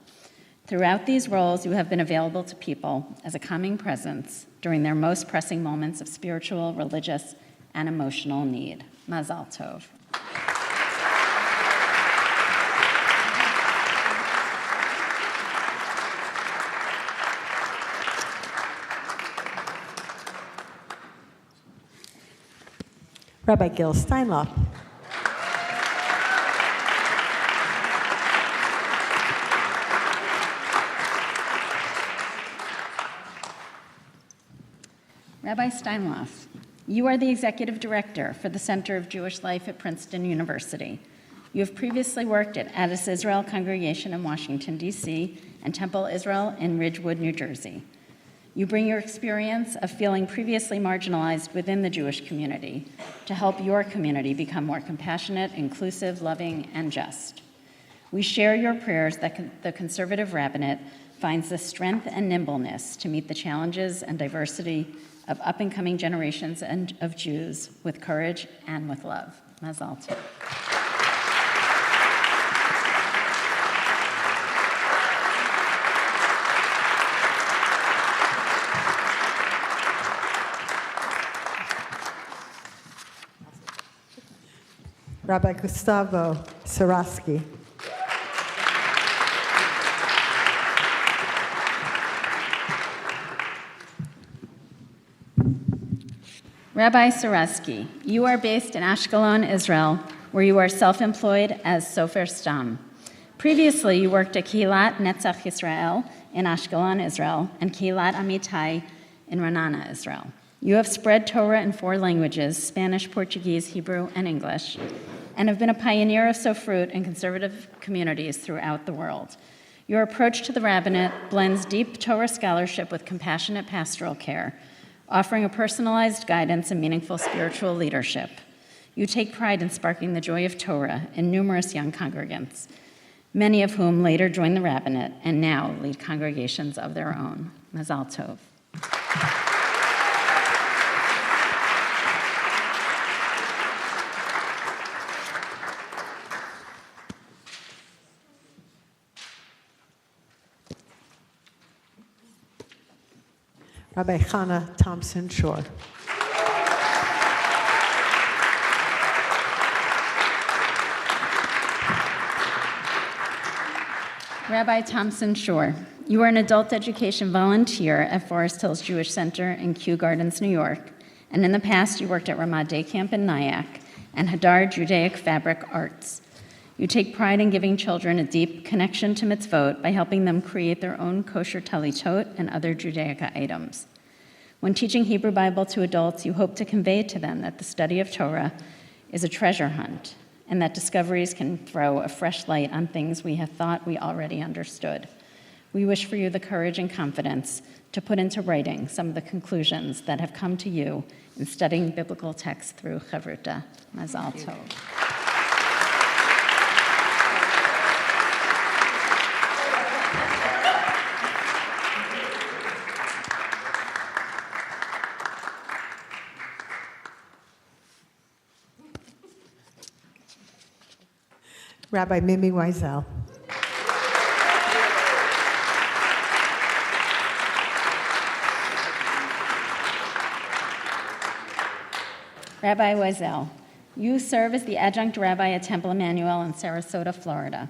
Throughout these roles, you have been available to people as a calming presence during their most pressing moments of spiritual, religious, and emotional need. Mazal tov. Rabbi Gil Steinlauf. Rabbi Steinlauf, you are the Executive Director for the Center of Jewish Life at Princeton University. You have previously worked at Addis Israel Congregation in Washington, D.C., and Temple Israel in Ridgewood, New Jersey. You bring your experience of feeling previously marginalized within the Jewish community to help your community become more compassionate, inclusive, loving, and just. We share your prayers that the conservative rabbinate finds the strength and nimbleness to meet the challenges and diversity of up-and-coming generations of Jews with courage and with love. Mazal tov. Rabbi Gustavo Saraski. Rabbi Saraski, you are based in Ashkelon, Israel, where you are self-employed as Sofer Stam. Previously, you worked at Kehilat Netzach Yisrael in Ashkelon, Israel, and Kehilat Amitai in Ra'anana, Israel. You have spread Torah in 4 languages, Spanish, Portuguese, Hebrew, and English, and have been a pioneer of Sofrut in conservative communities throughout the world. Your approach to the rabbinate blends deep Torah scholarship with compassionate pastoral care, offering a personalized guidance and meaningful spiritual leadership. You take pride in sparking the joy of Torah in numerous young congregants, many of whom later joined the rabbinate and now lead congregations of their own. Mazal tov. Rabbi Chana Thompson Shore. Rabbi Thompson Shore, you are an adult education volunteer at Forest Hills Jewish Center in Kew Gardens, New York, and in the past you worked at Ramah Day Camp in Nyack and Hadar Judaic Fabric Arts. You take pride in giving children a deep connection to mitzvot by helping them create their own kosher talitot and other Judaica items. When teaching Hebrew Bible to adults, you hope to convey to them that the study of Torah is a treasure hunt and that discoveries can throw a fresh light on things we have thought we already understood. We wish for you the courage and confidence to put into writing some of the conclusions that have come to you in studying biblical texts through Chavruta. Mazal tov. Rabbi Mimi Wiesel. Rabbi Wiesel, you serve as the adjunct rabbi at Temple Emmanuel in Sarasota, Florida.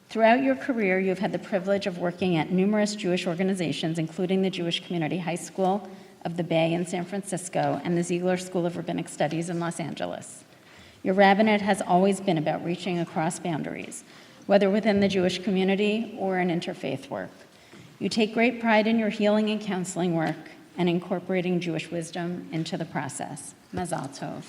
Throughout your career, you've had the privilege of working at numerous Jewish organizations, including the Jewish Community High School of the Bay in San Francisco and the Ziegler School of Rabbinic Studies in Los Angeles. Your rabbinate has always been about reaching across boundaries, whether within the Jewish community or in interfaith work. You take great pride in your healing and counseling work and incorporating Jewish wisdom into the process. Mazal tov.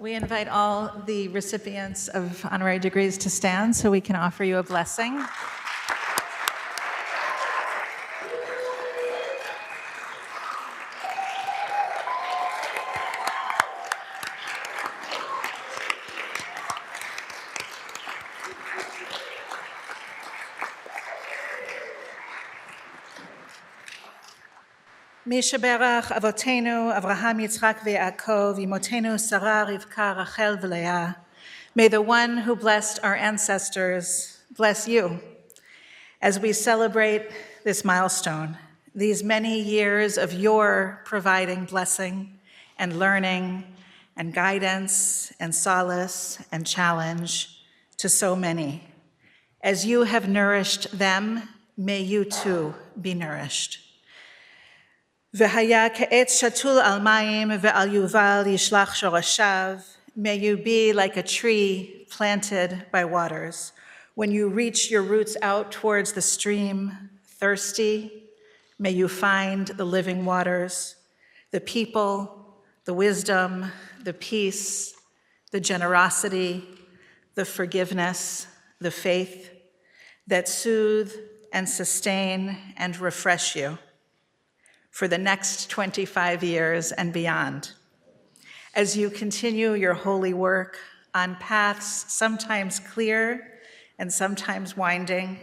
We invite all the recipients of honorary degrees to stand so we can offer you a blessing. מי שברך אבותינו, אברהם, יצחק ויעקב, אמותינו, שרה, רבקה, רחל ולאה. May the one who blessed our ancestors bless you as we celebrate this milestone, these many years of your providing blessing and learning and guidance and solace and challenge to so many. As you have nourished them, may you too be nourished. V'haya ka'etz shatul al mayim ve'al yuval yishlach shorashav. May you be like a tree planted by waters. When you reach your roots out towards the stream, thirsty, may you find the living waters, the people, the wisdom, the peace, the generosity, the forgiveness, the faith that soothe and sustain and refresh you for the next 25 years and beyond, as you continue your holy work on paths sometimes clear and sometimes winding,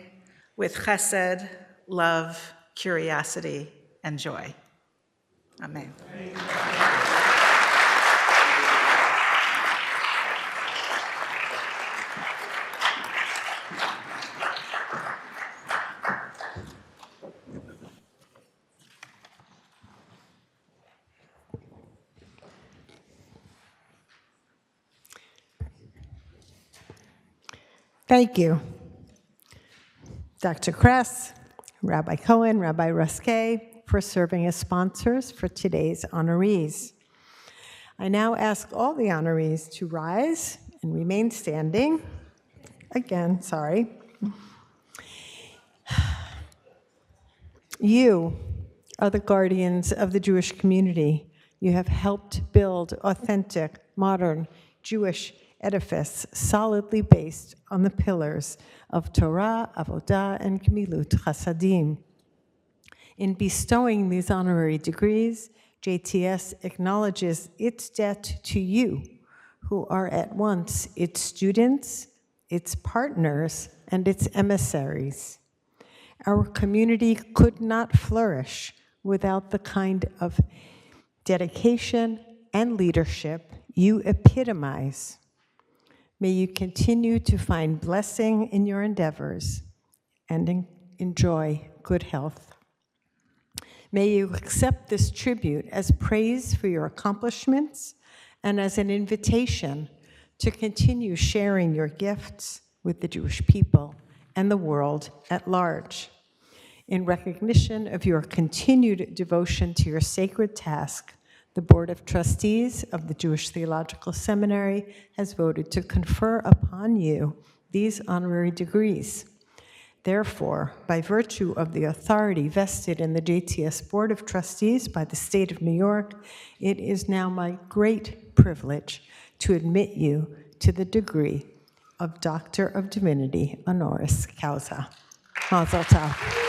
with chesed, love, curiosity, and joy. Amen. Thank you, Dr. Kress, Rabbi Cohen, Rabbi Ruskay, for serving as sponsors for today's honorees. I now ask all the honorees to rise and remain standing. Again, sorry. You are the guardians of the Jewish community. You have helped build authentic, modern Jewish edifice solidly based on the pillars of Torah, Avodah, and Gemilut Chasadim. In bestowing these honorary degrees, JTS acknowledges its debt to you, who are at once its students, its partners, and its emissaries. Our community could not flourish without the kind of dedication and leadership you epitomize. May you continue to find blessing in your endeavors and enjoy good health. May you accept this tribute as praise for your accomplishments and as an invitation to continue sharing your gifts with the Jewish people and the world at large. In recognition of your continued devotion to your sacred task, the Board of Trustees of the Jewish Theological Seminary has voted to confer upon you these honorary degrees. Therefore, by virtue of the authority vested in the JTS Board of Trustees by the State of New York, it is now my great privilege to admit you to the degree of Doctor of Divinity honoris causa. Mazel tov.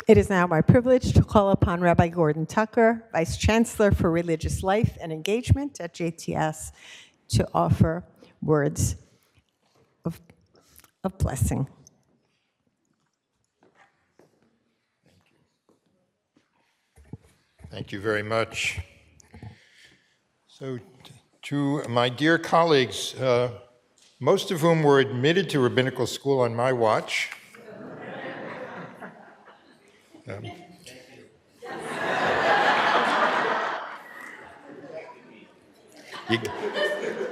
It is now my privilege to call upon Rabbi Gordon Tucker, Vice Chancellor for Religious Life and Engagement at JTS, to offer words of blessing. Thank you very much. So, to my dear colleagues, most of whom were admitted to rabbinical school on my watch,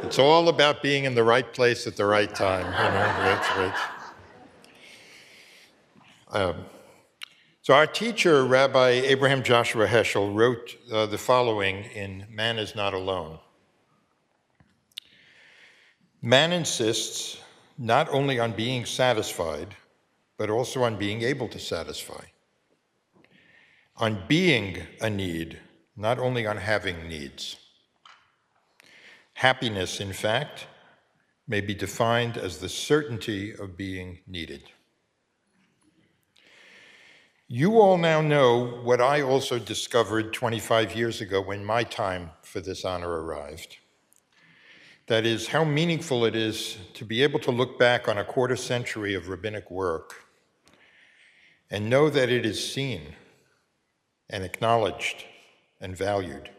it's all about being in the right place at the right time. That's right. So our teacher, Rabbi Abraham Joshua Heschel, wrote the following in Man is Not Alone. Man insists not only on being satisfied, but also on being able to satisfy. On being a need, not only on having needs. Happiness, in fact, may be defined as the certainty of being needed. You all now know what I also discovered 25 years ago when my time for this honor arrived. That is, how meaningful it is to be able to look back on a quarter century of rabbinic work and know that it is seen, and acknowledged and valued.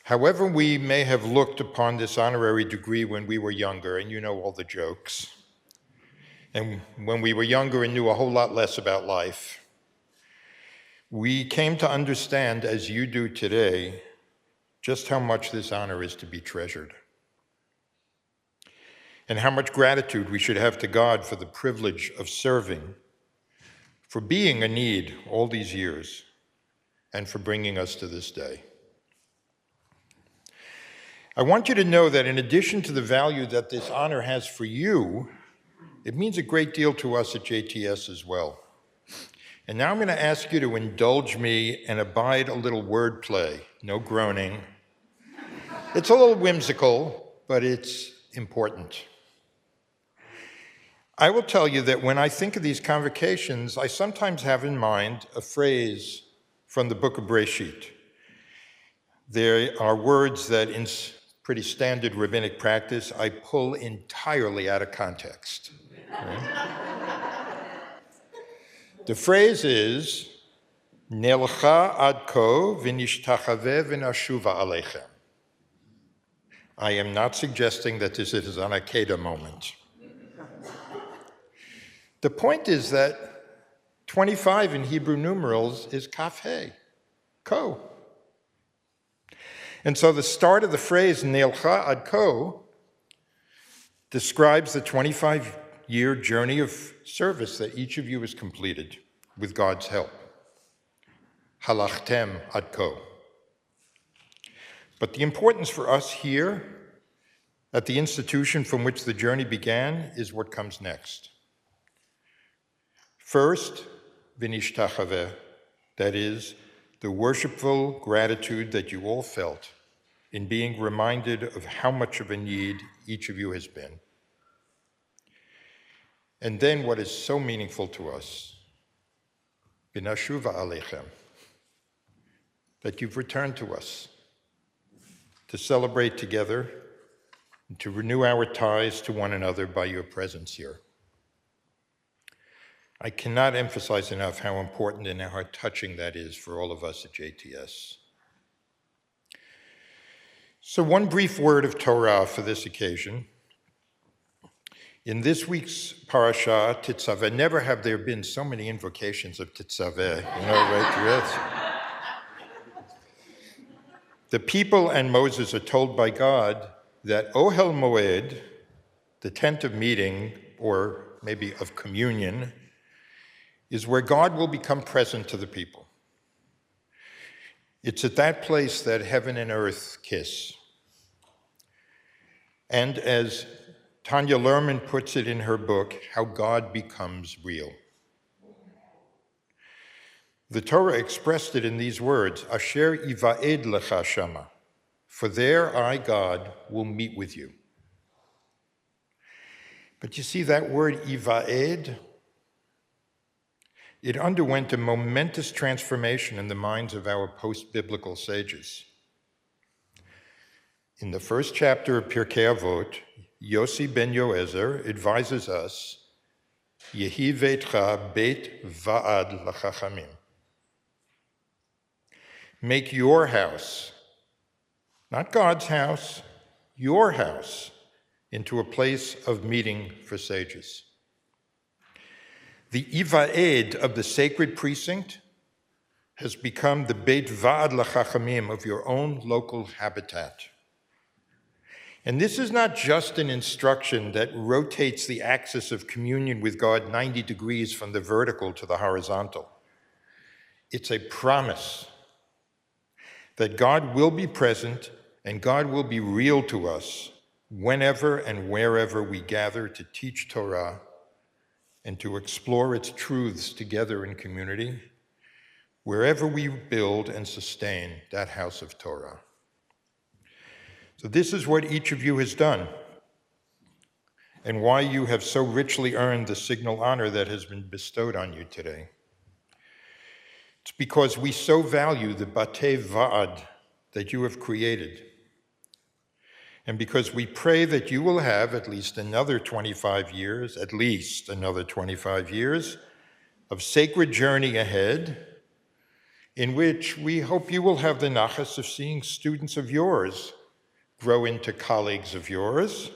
However we may have looked upon this honorary degree when we were younger, and you know all the jokes, and when we were younger and knew a whole lot less about life, we came to understand, as you do today, just how much this honor is to be treasured, and how much gratitude we should have to God for the privilege of serving, for being a need all these years, and for bringing us to this day. I want you to know that in addition to the value that this honor has for you, it means a great deal to us at JTS as well. And now I'm going to ask you to indulge me and abide a little wordplay, no groaning. It's a little whimsical, but it's important. I will tell you that when I think of these convocations, I sometimes have in mind a phrase from the book of Breshit. There are words that in pretty standard rabbinic practice I pull entirely out of context. Right? The phrase is, Nelcha ad ko v'nishtachave v'nashuva aleichem. I am not suggesting that this is an Akeda moment. The point is that 25 in Hebrew numerals is kaf he, ko. And so the start of the phrase Neilcha ad ko describes the 25-year journey of service that each of you has completed with God's help. Halachtem ad ko. But the importance for us here at the institution from which the journey began is what comes next. First, v'nishtachaveh, that is, the worshipful gratitude that you all felt in being reminded of how much of a need each of you has been. And then what is so meaningful to us, v'nashuva aleichem, that you've returned to us to celebrate together and to renew our ties to one another by your presence here. I cannot emphasize enough how important and how touching that is for all of us at JTS. So one brief word of Torah for this occasion. In this week's parasha, Tetzaveh, never have there been so many invocations of Tetzaveh, right? The people and Moses are told by God that Ohel Moed, the tent of meeting, or maybe of communion, is where God will become present to the people. It's at that place that heaven and earth kiss. And as Tanya Lerman puts it in her book, How God Becomes Real. The Torah expressed it in these words, Asher iva'ed lecha shama, for there I, God, will meet with you. But you see that word iva'ed? It underwent a momentous transformation in the minds of our post-biblical sages. In the first chapter of Pirkei Avot, Yossi ben Yoezer advises us, Yehi veitcha beit va'ad l'chachamim. Make your house, not God's house, your house, into a place of meeting for sages. The Iva'ed of the sacred precinct has become the Beit Va'ad L'Chachamim of your own local habitat. And this is not just an instruction that rotates the axis of communion with God 90 degrees from the vertical to the horizontal. It's a promise that God will be present and God will be real to us whenever and wherever we gather to teach Torah and to explore its truths together in community, wherever we build and sustain that house of Torah. So this is what each of you has done, and why you have so richly earned the signal honor that has been bestowed on you today. It's because we so value the Batei Va'ad that you have created, and because we pray that you will have at least another 25 years of sacred journey ahead, in which we hope you will have the nachas of seeing students of yours grow into colleagues of yours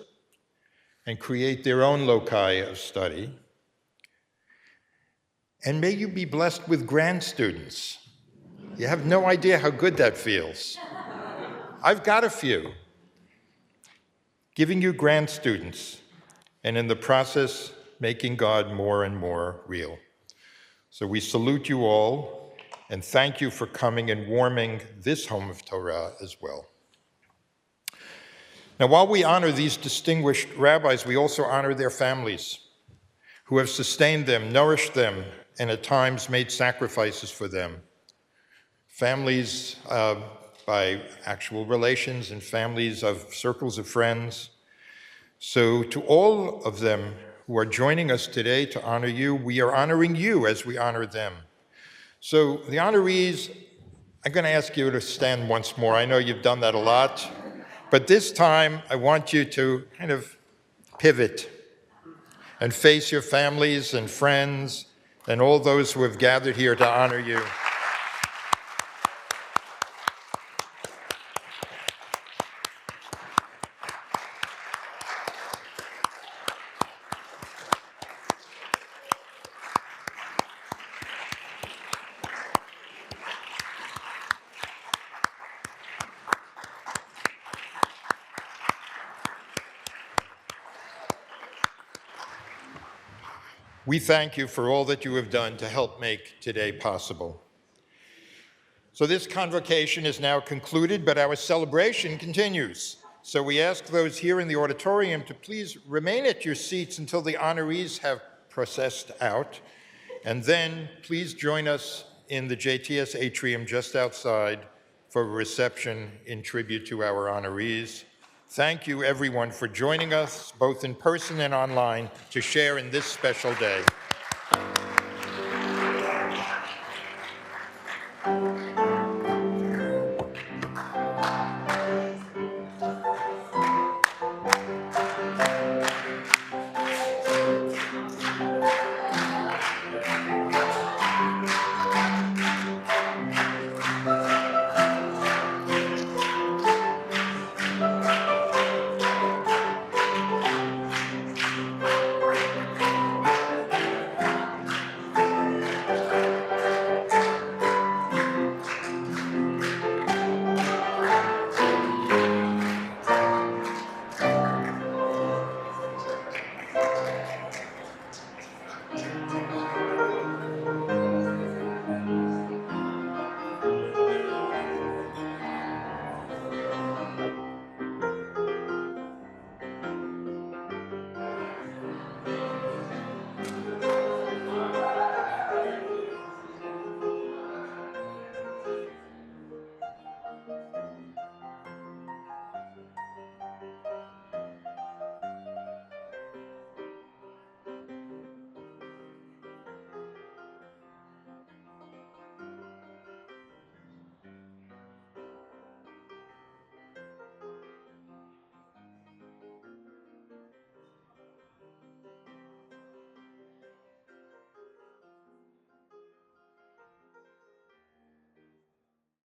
and create their own loci of study. And may you be blessed with grand students. You have no idea how good that feels. I've got a few. Giving you grand students, and in the process, making God more and more real. So we salute you all, and thank you for coming and warming this home of Torah as well. Now, while we honor these distinguished rabbis, we also honor their families who have sustained them, nourished them, and at times made sacrifices for them. Families by actual relations and families of circles of friends. So to all of them who are joining us today to honor you, we are honoring you as we honor them. So the honorees, I'm going to ask you to stand once more. I know you've done that a lot, but this time I want you to kind of pivot and face your families and friends and all those who have gathered here to honor you. We thank you for all that you have done to help make today possible. So this convocation is now concluded, but our celebration continues. So we ask those here in the auditorium to please remain at your seats until the honorees have processed out. And then please join us in the JTS atrium just outside for a reception in tribute to our honorees. Thank you, everyone, for joining us, both in person and online, to share in this special day.